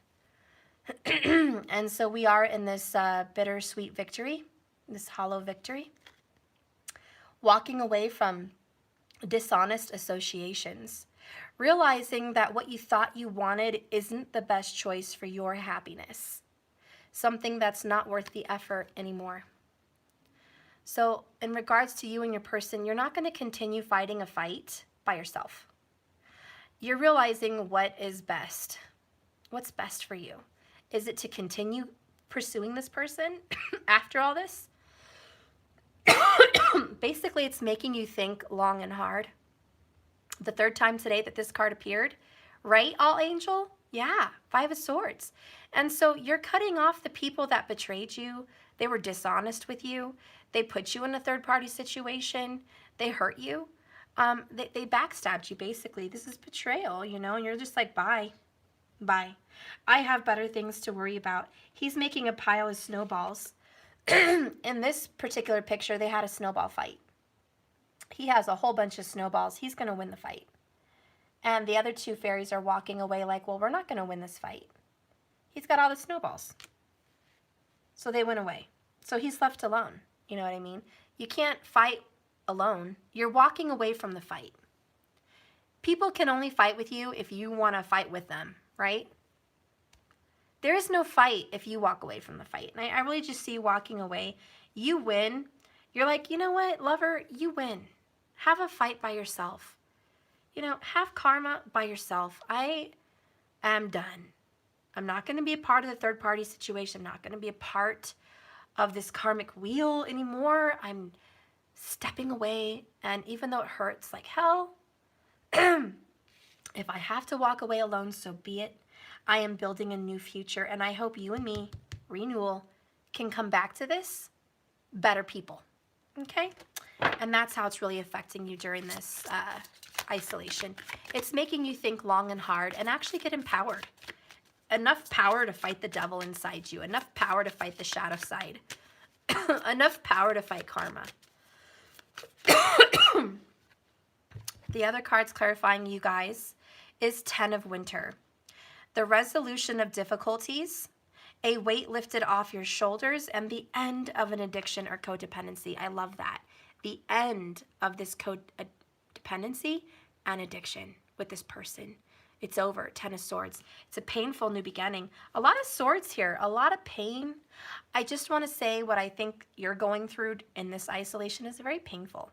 And so we are in this bittersweet victory, this hollow victory. Walking away from dishonest associations. Realizing that what you thought you wanted isn't the best choice for your happiness. Something that's not worth the effort anymore. So in regards to you and your person, you're not going to continue fighting a fight by yourself. You're realizing what is best. What's best for you? Is it to continue pursuing this person after all this? Basically, it's making you think long and hard. The 3rd time today that this card appeared, right, All Angel? Yeah, 5 of Swords. And so you're cutting off the people that betrayed you. They were dishonest with you. They put you in a third-party situation. They hurt you. They backstabbed you, basically. This is betrayal, you know, and you're just like, bye. Bye. I have better things to worry about. He's making a pile of snowballs. In this particular picture, they had a snowball fight. He has a whole bunch of snowballs. He's going to win the fight. And the other 2 fairies are walking away like, well, we're not going to win this fight. He's got all the snowballs. So they went away. So he's left alone. You know what I mean? You can't fight alone. You're walking away from the fight. People can only fight with you if you want to fight with them, right? There is no fight if you walk away from the fight. And I really just see you walking away. You win. You're like, you know what, lover, you win. Have a fight by yourself. You know, have karma by yourself. I am done. I'm not going to be a part of the third-party situation. I'm not going to be a part of this karmic wheel anymore. I'm stepping away. And even though it hurts like hell, if I have to walk away alone, so be it. I am building a new future, and I hope you and me, Renewal, can come back to this better people, okay? And that's how it's really affecting you during this isolation. It's making you think long and hard and actually get empowered. Enough power to fight the devil inside you, enough power to fight the shadow side, enough power to fight karma. The other cards clarifying you guys is 10 of Winter. The resolution of difficulties, a weight lifted off your shoulders, and the end of an addiction or codependency. I love that. The end of this codependency and addiction with this person. It's over. 10 of Swords. It's a painful new beginning. A lot of swords here. A lot of pain. I just want to say what I think you're going through in this isolation is very painful.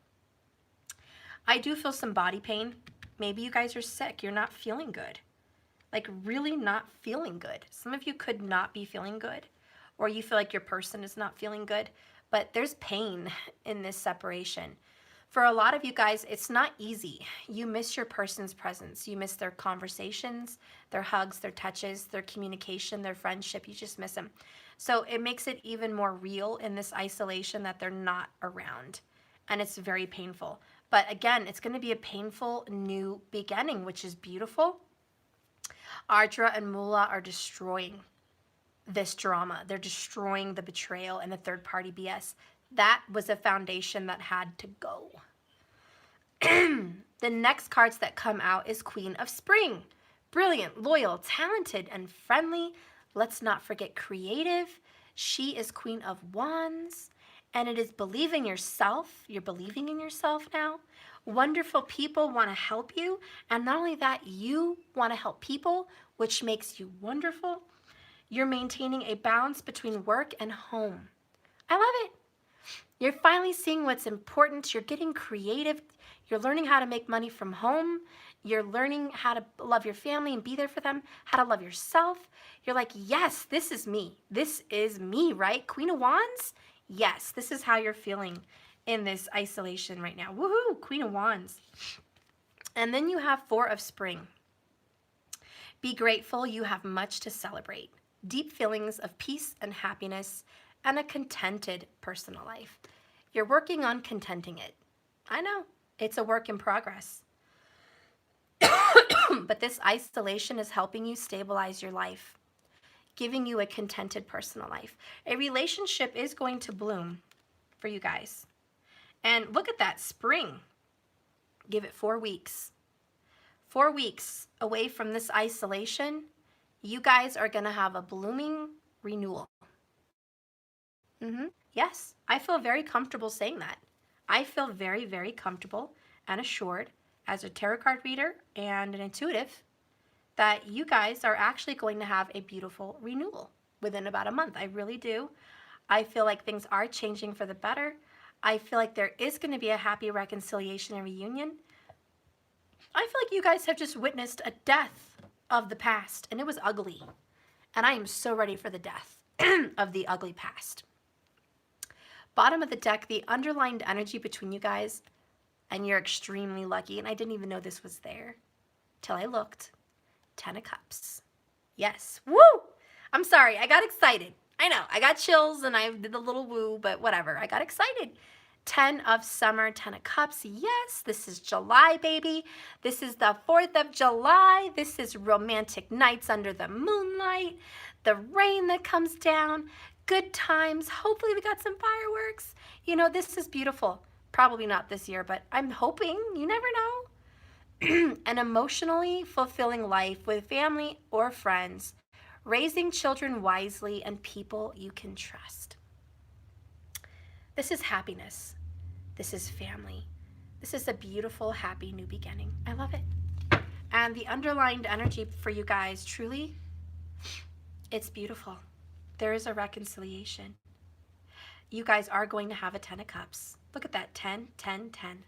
I do feel some body pain. Maybe you guys are sick. You're not feeling good. Like really not feeling good. Some of you could not be feeling good, or you feel like your person is not feeling good, but there's pain in this separation. For a lot of you guys, it's not easy. You miss your person's presence. You miss their conversations, their hugs, their touches, their communication, their friendship. You just miss them. So it makes it even more real in this isolation that they're not around. And it's very painful. But again, it's going to be a painful new beginning, which is beautiful. Ardra and Mula are destroying this drama. They're destroying the betrayal and the third party BS. That was a foundation that had to go. The next cards that come out is Queen of Spring. Brilliant, loyal, talented, and friendly. Let's not forget creative. She is Queen of Wands. And it is believe in yourself. You're believing in yourself now. Wonderful people want to help you. And not only that, you want to help people, which makes you wonderful. You're maintaining a balance between work and home. I love it. You're finally seeing what's important. You're getting creative. You're learning how to make money from home. You're learning how to love your family and be there for them, how to love yourself. You're like, yes, this is me. This is me, right? Queen of Wands? Yes, this is how you're feeling in this isolation right now. Woohoo, Queen of Wands. And then you have Four of Spring. Be grateful. You have much to celebrate. Deep feelings of peace and happiness and a contented personal life. You're working on contenting it. I know, it's a work in progress. But this isolation is helping you stabilize your life, giving you a contented personal life. A relationship is going to bloom for you guys. And look at that, spring. Give it 4 weeks. 4 weeks away from this isolation, you guys are going to have a blooming renewal. Yes, I feel very comfortable saying that. I feel very, very comfortable and assured as a tarot card reader and an intuitive that you guys are actually going to have a beautiful renewal within about a month. I really do. I feel like things are changing for the better. I feel like there is going to be a happy reconciliation and reunion. I feel like you guys have just witnessed a death of the past, and it was ugly. And I am so ready for the death of the ugly past. Bottom of the deck, the underlined energy between you guys, and you're extremely lucky, and I didn't even know this was there till I looked. 10 of Cups. Yes. Woo! I'm sorry. I got excited. I know. I got chills, and I did a little woo, but whatever. I got excited. 10 of Summer, 10 of Cups. Yes, this is July, baby. This is the 4th of July. This is romantic nights under the moonlight, the rain that comes down, good times. Hopefully we got some fireworks. You know, this is beautiful. Probably not this year, but I'm hoping. You never know. An emotionally fulfilling life with family or friends, raising children wisely, and people you can trust. This is happiness. This is family. This is a beautiful, happy new beginning. I love it. And the underlined energy for you guys, truly, it's beautiful. There is a reconciliation. You guys are going to have a 10 of Cups. Look at that, 10, 10, 10.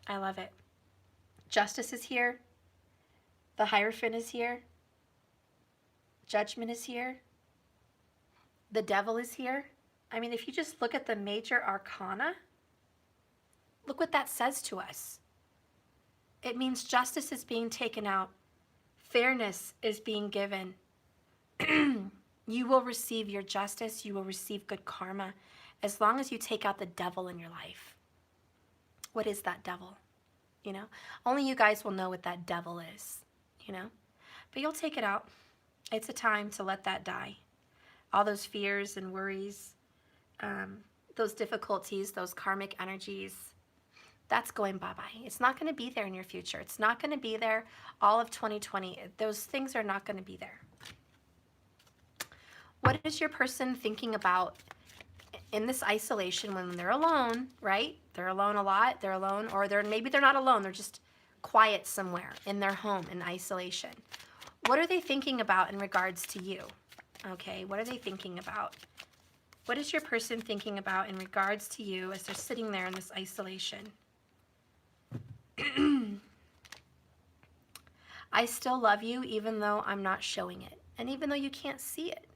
I love it. Justice is here. The Hierophant is here. Judgment is here. The Devil is here. I mean, if you just look at the major arcana, look what that says to us. It means justice is being taken out. Fairness is being given. You will receive your justice. You will receive good karma as long as you take out the devil in your life. What is that devil? You know, only you guys will know what that devil is, you know, but you'll take it out. It's a time to let that die. All those fears and worries, those difficulties, those karmic energies, that's going bye-bye. It's not going to be there in your future. It's not going to be there all of 2020. Those things are not going to be there. What is your person thinking about in this isolation when they're alone, right? They're alone a lot. They're alone, or maybe they're not alone. They're just quiet somewhere in their home in isolation. What are they thinking about in regards to you? Okay, what are they thinking about? What is your person thinking about in regards to you as they're sitting there in this isolation? I still love you even though I'm not showing it. And even though you can't see it,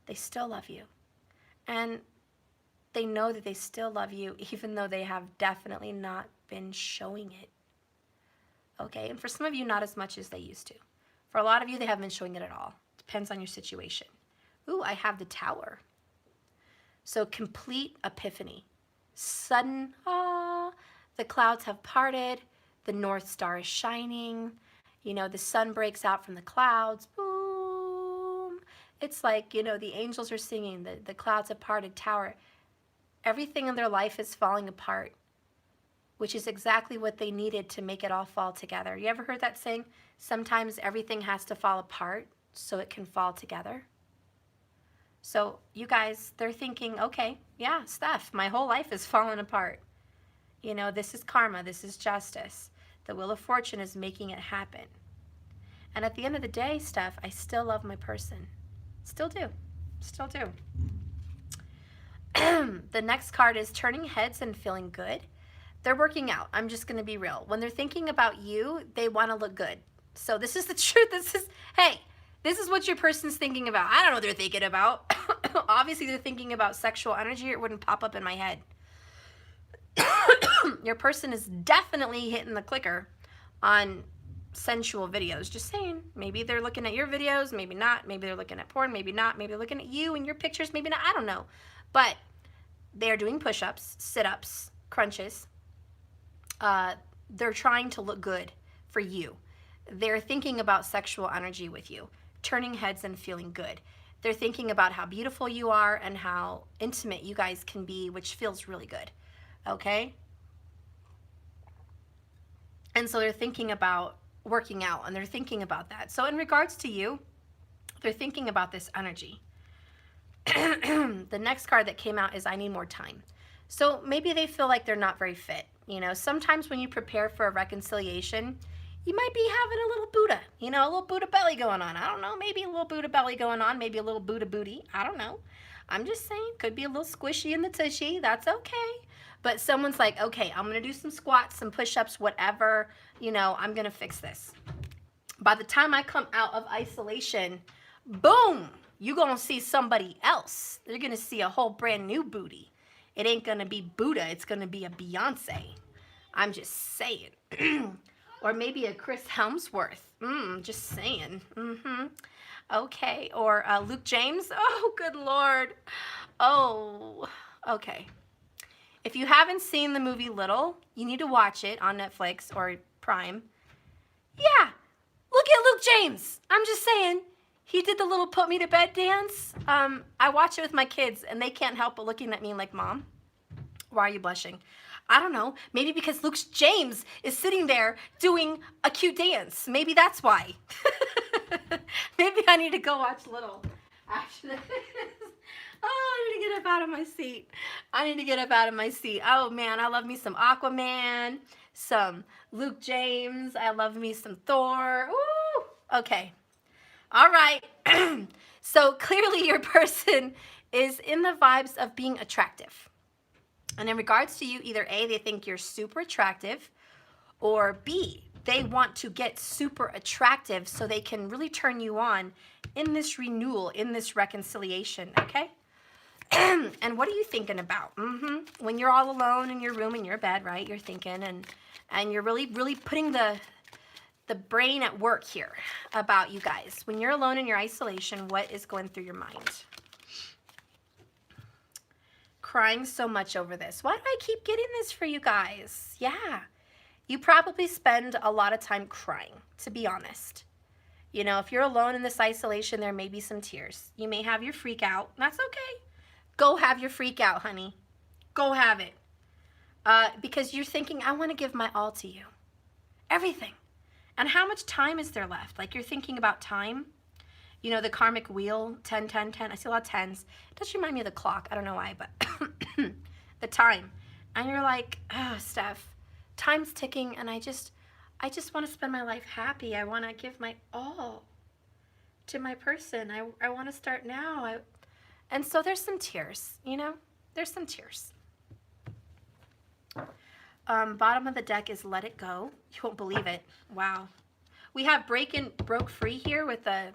they still love you. And they know that they still love you, even though they have definitely not been showing it. Okay, and for some of you, not as much as they used to. For a lot of you, they haven't been showing it at all. Depends on your situation. Ooh, I have the Tower. So complete epiphany. Sudden, the clouds have parted, the North Star is shining, you know, the sun breaks out from the clouds, boom. It's like, you know, the angels are singing, the clouds have parted, Tower. Everything in their life is falling apart, which is exactly what they needed to make it all fall together. You ever heard that saying? Sometimes everything has to fall apart so it can fall together. So you guys, they're thinking, okay, yeah, Steph, my whole life is falling apart. You know, this is karma, this is justice. The Wheel of Fortune is making it happen. And at the end of the day, Steph, I still love my person. Still do. Still do. The next card is turning heads and feeling good. They're working out. I'm just going to be real. When they're thinking about you, they want to look good. So this is the truth. This is what your person's thinking about. I don't know what they're thinking about. Obviously, they're thinking about sexual energy, or it wouldn't pop up in my head. Your person is definitely hitting the clicker on sensual videos. Just saying. Maybe they're looking at your videos, maybe not. Maybe they're looking at porn, maybe not. Maybe they're looking at you and your pictures, maybe not. I don't know. But they're doing push-ups, sit-ups, crunches. They're trying to look good for you. They're thinking about sexual energy with you, turning heads and feeling good. They're thinking about how beautiful you are and how intimate you guys can be, which feels really good. Okay? And so they're thinking about working out, and they're thinking about that. So in regards to you, they're thinking about this energy. The next card that came out is I need more time. So maybe they feel like they're not very fit. You know, sometimes when you prepare for a reconciliation, you might be having a little Buddha, you know, a little Buddha belly going on. I don't know, maybe a little Buddha belly going on, maybe a little Buddha booty. I don't know. I'm just saying, could be a little squishy in the tushy. That's okay. But someone's like, okay, I'm going to do some squats, some push-ups, whatever. You know, I'm going to fix this. By the time I come out of isolation, boom, you're going to see somebody else. You're going to see a whole brand new booty. It ain't going to be Buddha. It's going to be a Beyonce. I'm just saying. Or maybe a Chris Helmsworth. Just saying. Okay. Or Luke James. Oh, good Lord. Oh, okay. If you haven't seen the movie Little, you need to watch it on Netflix or Prime. Yeah. Look at Luke James. I'm just saying. He did the little put me to bed dance. I watch it with my kids, and they can't help but looking at me like, Mom, why are you blushing? I don't know. Maybe because Luke James is sitting there doing a cute dance. Maybe that's why. Maybe I need to go watch Little after this. Oh, I need to get up out of my seat. I need to get up out of my seat. Oh, man, I love me some Aquaman, some Luke James. I love me some Thor. Ooh, okay. All right. So clearly your person is in the vibes of being attractive. And in regards to you, either A, they think you're super attractive, or B, they want to get super attractive so they can really turn you on in this renewal, in this reconciliation, okay? And what are you thinking about? When you're all alone in your room, in your bed, right? You're thinking, and you're really, really putting the brain at work here about you guys. When you're alone in your isolation, what is going through your mind? Crying so much over this. Why do I keep getting this for you guys? Yeah. You probably spend a lot of time crying, to be honest. You know, if you're alone in this isolation, there may be some tears. You may have your freak out. That's okay. Go have your freak out, honey. Go have it. Because you're thinking, I want to give my all to you. Everything. And how much time is there left? Like, you're thinking about time. You know, the karmic wheel, 10, 10, 10. I see a lot of 10s. It does remind me of the clock. I don't know why, but the time. And you're like, oh, Steph, time's ticking, and I just want to spend my life happy. I want to give my all to my person. I want to start now. And so there's some tears, you know? There's some tears. Bottom of the deck is Let It Go. You won't believe it. Wow. We have broke free here with the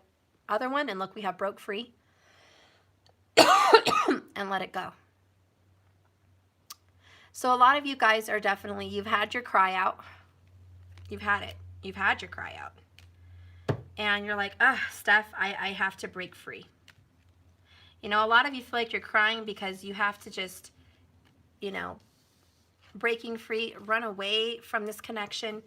other one. And look, we have broke free and let it go. So a lot of you guys are definitely, you've had your cry out. You've had it. You've had your cry out. And you're like, Steph, I have to break free. You know, a lot of you feel like you're crying because you have to just, you know, breaking free, run away from this connection.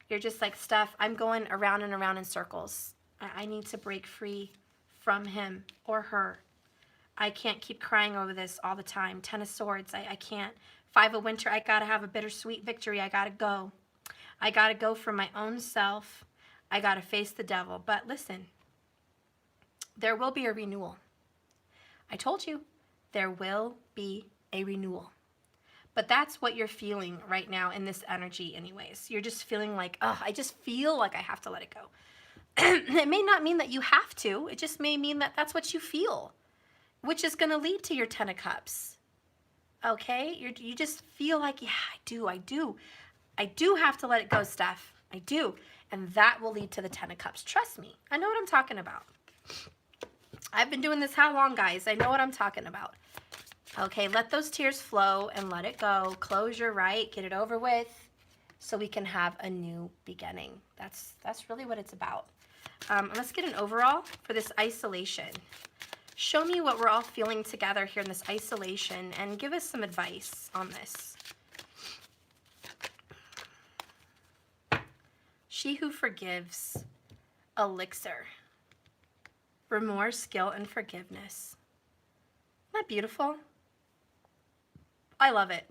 You're just like, Steph, I'm going around and around in circles. I need to break free from him or her. I can't keep crying over this all the time. 10 of Swords, I can't. 5 of Winter, I got to have a bittersweet victory. I got to go. I got to go for my own self. I got to face the devil. But listen, there will be a renewal. I told you, there will be a renewal. But that's what you're feeling right now in this energy anyways. You're just feeling like, I just feel like I have to let it go. It may not mean that you have to. It just may mean that that's what you feel, which is going to lead to your 10 of Cups. Okay? You just feel like, yeah, I do. I do have to let it go, Steph. I do. And that will lead to the 10 of Cups. Trust me. I know what I'm talking about. I've been doing this how long, guys? I know what I'm talking about. Okay, let those tears flow and let it go. Close your right, get it over with, so we can have a new beginning. That's really what it's about. Let's get an overall for this isolation. Show me what we're all feeling together here in this isolation and give us some advice on this. She who forgives, elixir, remorse, guilt, and forgiveness. Isn't that beautiful? I love it.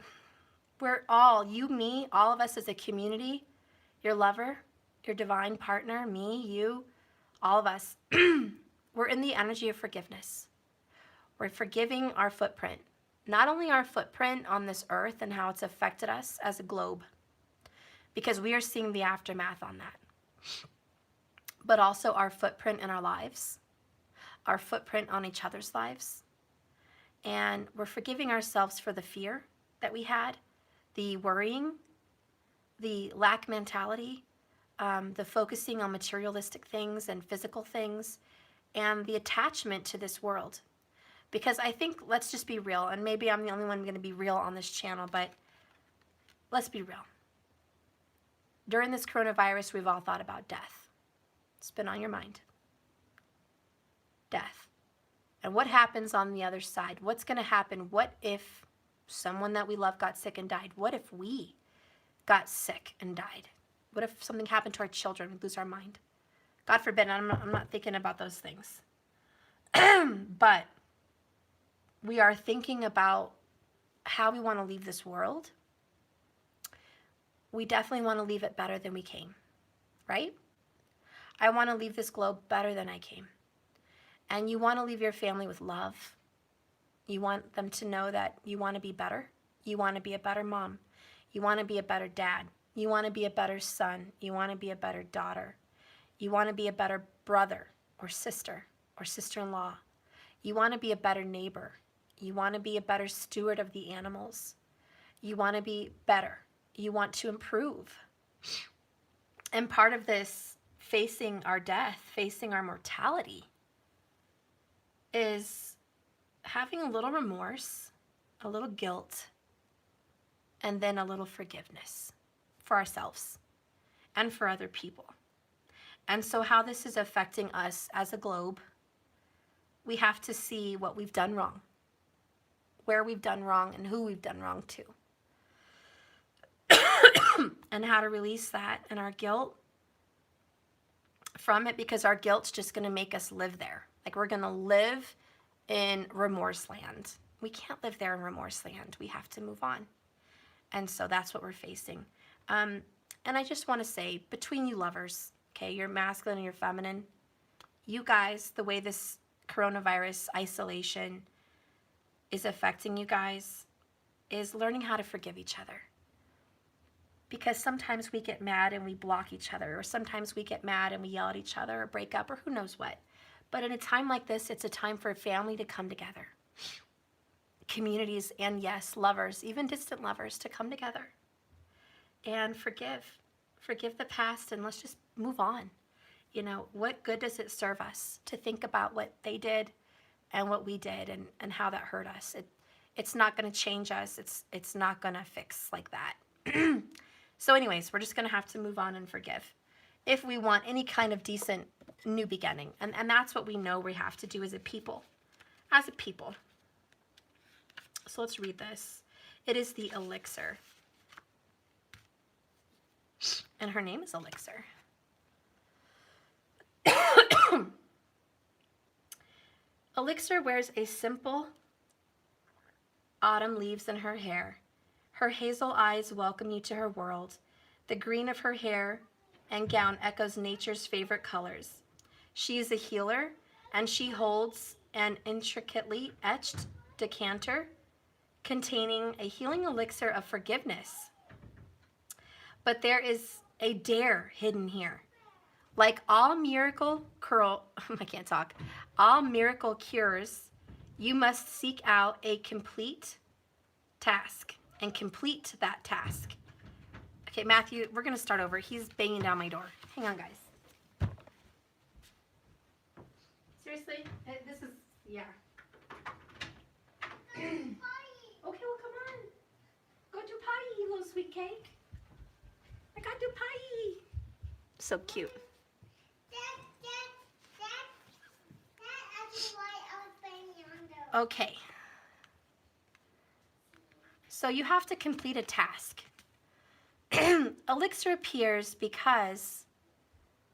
We're all, you, me, all of us as a community, your lover, your divine partner, me, you, all of us, we're in the energy of forgiveness. We're forgiving our footprint. Not only our footprint on this earth and how it's affected us as a globe, because we are seeing the aftermath on that, but also our footprint in our lives, our footprint on each other's lives. And we're forgiving ourselves for the fear that we had, the worrying, the lack mentality, the focusing on materialistic things and physical things, and the attachment to this world. Because I think, let's just be real, and maybe I'm the only one going to be real on this channel, but let's be real. During this coronavirus, we've all thought about death. It's been on your mind. Death. And what happens on the other side? What's going to happen? What if someone that we love got sick and died? What if we got sick and died? What if something happened to our children? We lose our mind. God forbid, I'm not thinking about those things. But we are thinking about how we want to leave this world. We definitely want to leave it better than we came, right? I want to leave this globe better than I came. And you want to leave your family with love. You want them to know that you want to be better. You want to be a better mom. You want to be a better dad. You want to be a better son. You want to be a better daughter. You want to be a better brother or sister-in-law. You want to be a better neighbor. You want to be a better steward of the animals. You want to be better. You want to improve. And part of this facing our death, facing our mortality, is having a little remorse, a little guilt, and then a little forgiveness for ourselves and for other people. And so how this is affecting us as a globe, we have to see what we've done wrong, where we've done wrong, and who we've done wrong to. And how to release that and our guilt from it, because our guilt's just going to make us live there. Like, we're going to live in remorse land. We can't live there in remorse land. We have to move on. And so that's what we're facing. And I just want to say, between you lovers, okay, your masculine and your feminine, you guys, the way this coronavirus isolation is affecting you guys is learning how to forgive each other. Because sometimes we get mad and we block each other, or sometimes we get mad and we yell at each other, or break up, or who knows what. But in a time like this, it's a time for a family to come together. Communities, and yes, lovers, even distant lovers, to come together and forgive. Forgive the past, and let's just move on. You know, what good does it serve us to think about what they did and what we did and how that hurt us? It's not going to change us. It's not going to fix like that. So anyways, we're just going to have to move on and forgive if we want any kind of decent new beginning. And that's what we know we have to do as a people. As a people. So let's read this. It is the elixir. And her name is Elixir. Elixir wears a simple autumn leaves in her hair. Her hazel eyes welcome you to her world. The green of her hair and gown echoes nature's favorite colors. She is a healer, and she holds an intricately etched decanter containing a healing elixir of forgiveness. But there is a dare hidden here. Like all miracle all miracle cures, you must seek out a complete task and complete that task. Okay, Matthew, we're going to start over. He's banging down my door. Hang on, guys. Seriously? This is, yeah. Okay, well, come on. Go do potty, you little sweet cake. I got to do potty. So cute. Okay. So you have to complete a task. Elixir appears because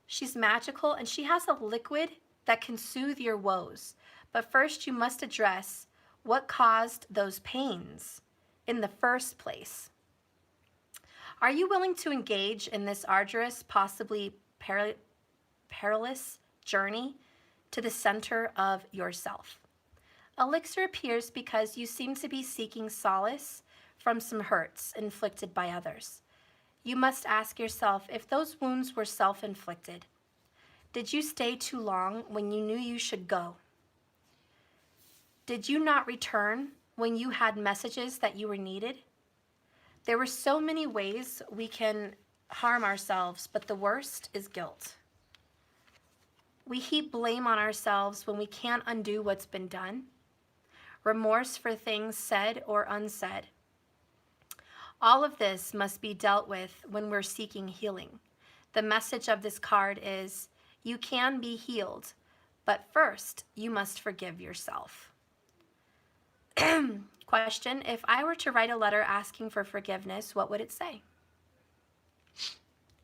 she's magical and she has a liquid that can soothe your woes. But first you must address what caused those pains in the first place. Are you willing to engage in this arduous, possibly perilous journey to the center of yourself? Elixir appears because you seem to be seeking solace from some hurts inflicted by others. You must ask yourself if those wounds were self-inflicted. Did you stay too long when you knew you should go? Did you not return when you had messages that you were needed? There were so many ways we can harm ourselves, but the worst is guilt. We heap blame on ourselves when we can't undo what's been done. Remorse for things said or unsaid. All of this must be dealt with when we're seeking healing. The message of this card is, you can be healed, but first you must forgive yourself. Question, if I were to write a letter asking for forgiveness, what would it say?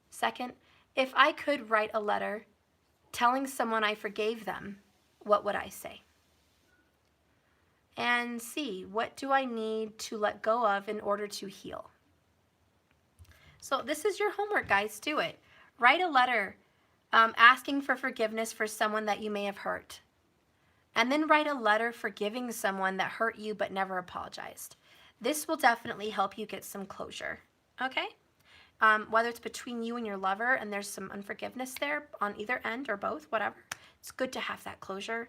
Second, if I could write a letter telling someone I forgave them, what would I say? And C, what do I need to let go of in order to heal? So this is your homework, guys. Do it. Write a letter asking for forgiveness for someone that you may have hurt. And then write a letter forgiving someone that hurt you but never apologized. This will definitely help you get some closure, okay? Whether it's between you and your lover and there's some unforgiveness there on either end or both, whatever. It's good to have that closure.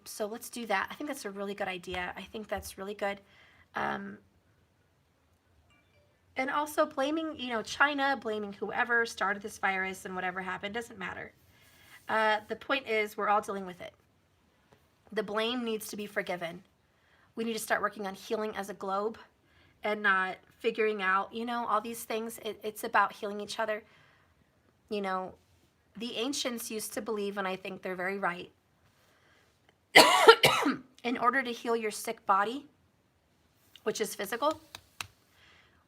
So let's do that. I think that's a really good idea. I think that's really good. And also blaming, China, blaming whoever started this virus and whatever happened, doesn't matter. The point is we're all dealing with it. The blame needs to be forgiven. We need to start working on healing as a globe and not figuring out, all these things. It's about healing each other. The ancients used to believe, and I think they're very right, in order to heal your sick body, which is physical,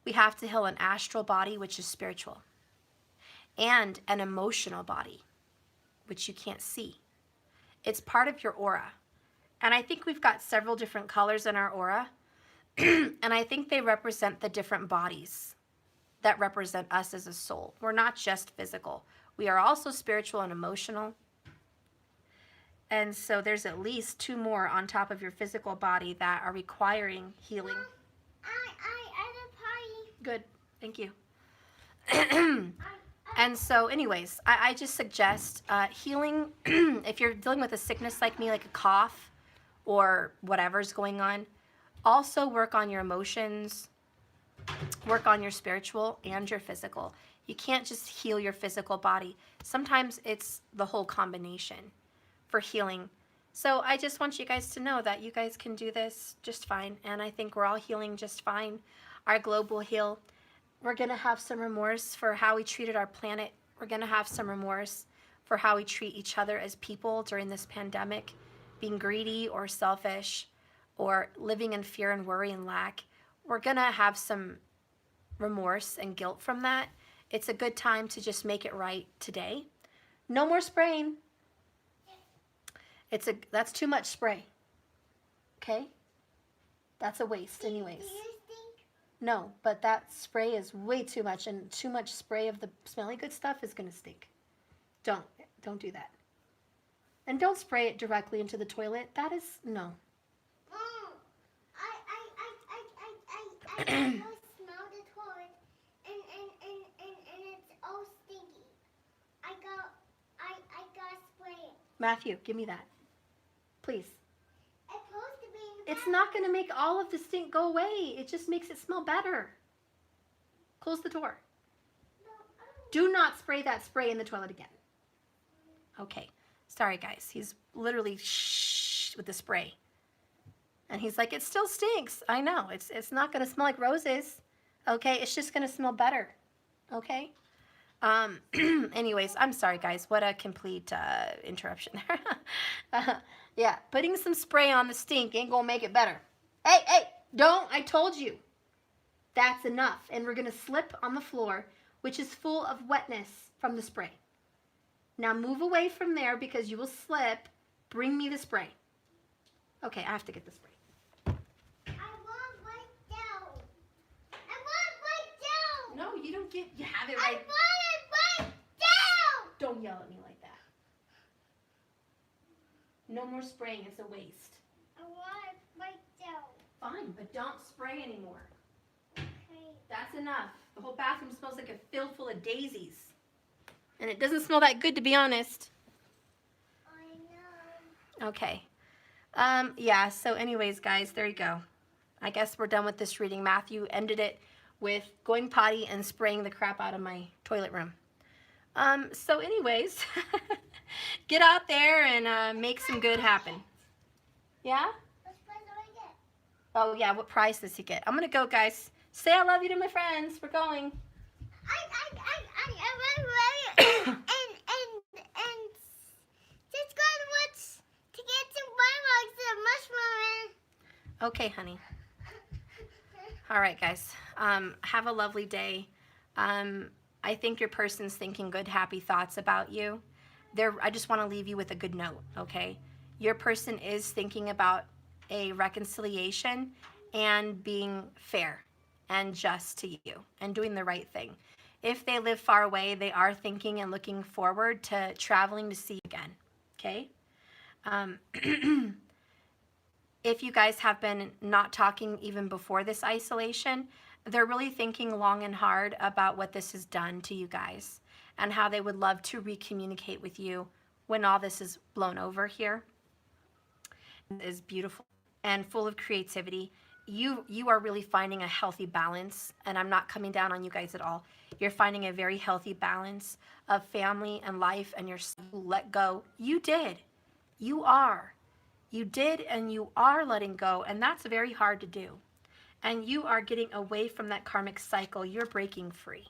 we have to heal an astral body, which is spiritual, and an emotional body, which you can't see. It's part of your aura. And I think we've got several different colors in our aura, and I think they represent the different bodies that represent us as a soul. We're not just physical. We are also spiritual and emotional. And so there's at least 2 more on top of your physical body that are requiring healing. Mom, I had a party. Good. Thank you. And so anyways, I just suggest healing. If you're dealing with a sickness like me, like a cough or whatever's going on, also work on your emotions, work on your spiritual and your physical. You can't just heal your physical body. Sometimes it's the whole combination for healing. So I just want you guys to know that you guys can do this just fine. And I think we're all healing just fine. Our globe will heal. We're going to have some remorse for how we treated our planet. We're going to have some remorse for how we treat each other as people during this pandemic, being greedy or selfish or living in fear and worry and lack. We're going to have some remorse and guilt from that. It's a good time to just make it right today. No more spraying. That's too much spray. Okay? That's a waste anyways. Do you think? No, but that spray is way too much, and too much spray of the smelly good stuff is going to stink. Don't do that. And don't spray it directly into the toilet. That is, no. Mom, I smell the toilet and it's all stinky. I got spray it. Matthew, give me that. Please. It's supposed to be in the It's not going to make all of the stink go away. It just makes it smell better. Close the door. No, I don't. Do not spray that spray in the toilet again. Okay. Sorry, guys. He's literally shh with the spray. And he's like, it still stinks. I know. It's not going to smell like roses. Okay? It's just going to smell better. Okay? Anyways, I'm sorry, guys. What a complete interruption. Yeah, putting some spray on the stink ain't going to make it better. Hey, don't. I told you. That's enough. And we're going to slip on the floor, which is full of wetness from the spray. Now move away from there because you will slip. Bring me the spray. Okay, I have to get the spray. I want right down. I want right down. No, you don't get, you have it I right. want it right down. Don't yell at me like that. No more spraying, it's a waste. I want it right down. Fine, but don't spray anymore. Okay. That's enough. The whole bathroom smells like a field full of daisies. And it doesn't smell that good, to be honest. I know. Okay. Yeah, so anyways, guys, there you go. I guess we're done with this reading. Matthew ended it with going potty and spraying the crap out of my toilet room. So anyways, get out there and make some good happen. Yeah? What prize do I get? Oh, yeah, what prize does he get? I'm going to go, guys. Say I love you to my friends. We're going. and just go and watch to get some fireworks and mushroom. Okay, honey. All right, guys. Have a lovely day. I think your person's thinking good, happy thoughts about you. I just want to leave you with a good note, okay? Your person is thinking about a reconciliation and being fair and just to you and doing the right thing. If they live far away, they are thinking and looking forward to traveling to see you again, okay? If you guys have been not talking even before this isolation, they're really thinking long and hard about what this has done to you guys and how they would love to recommunicate with you when all this is blown over here. It is beautiful and full of creativity. You are really finding a healthy balance, and I'm not coming down on you guys at all. You're finding a very healthy balance of family and life, and you're let go. You did. You are. You did, and you are letting go, and that's very hard to do. And you are getting away from that karmic cycle. You're breaking free.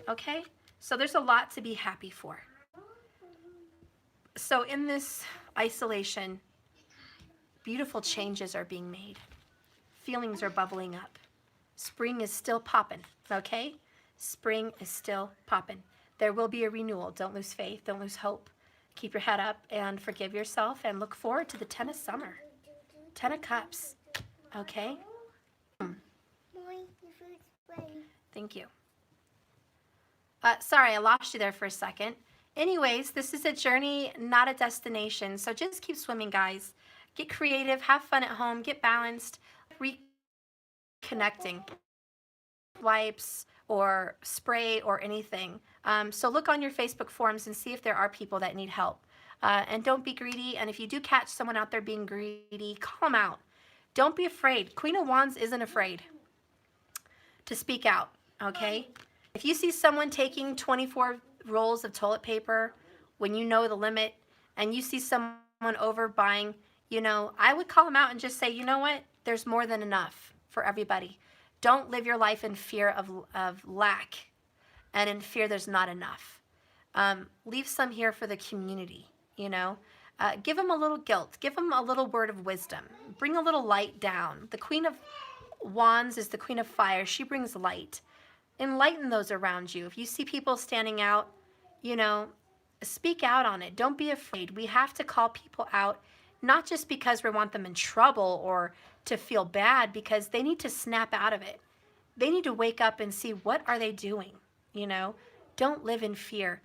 Okay? So there's a lot to be happy for. So in this isolation, beautiful changes are being made. Feelings are bubbling up. Spring is still popping, okay? Spring is still popping. There will be a renewal. Don't lose faith. Don't lose hope. Keep your head up and forgive yourself and look forward to the 10 of summer. 10 of cups, okay? Thank you. Sorry, I lost you there for a second. Anyways, this is a journey, not a destination. So just keep swimming, guys. Get creative. Have fun at home. Get balanced. Reconnecting. Wipes or spray or anything. So look on your Facebook forums and see if there are people that need help. And don't be greedy. And if you do catch someone out there being greedy, call them out. Don't be afraid. Queen of Wands isn't afraid to speak out, okay? If you see someone taking 24 rolls of toilet paper when you know the limit, and you see someone someone over buying, I would call them out and just say, you know what? There's more than enough for everybody. Don't live your life in fear of lack and in fear there's not enough. Leave some here for the community, give them a little guilt. Give them a little word of wisdom. Bring a little light down. The Queen of Wands is the Queen of Fire. She brings light. Enlighten those around you. If you see people standing out, speak out on it. Don't be afraid. We have to call people out, not just because we want them in trouble or to feel bad, because they need to snap out of it. They need to wake up and see, what are they doing? Don't live in fear.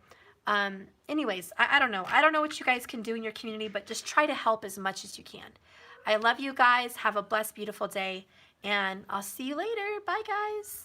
Anyways, I don't know. I don't know what you guys can do in your community, but just try to help as much as you can. I love you guys. Have a blessed, beautiful day, and I'll see you later. Bye, guys.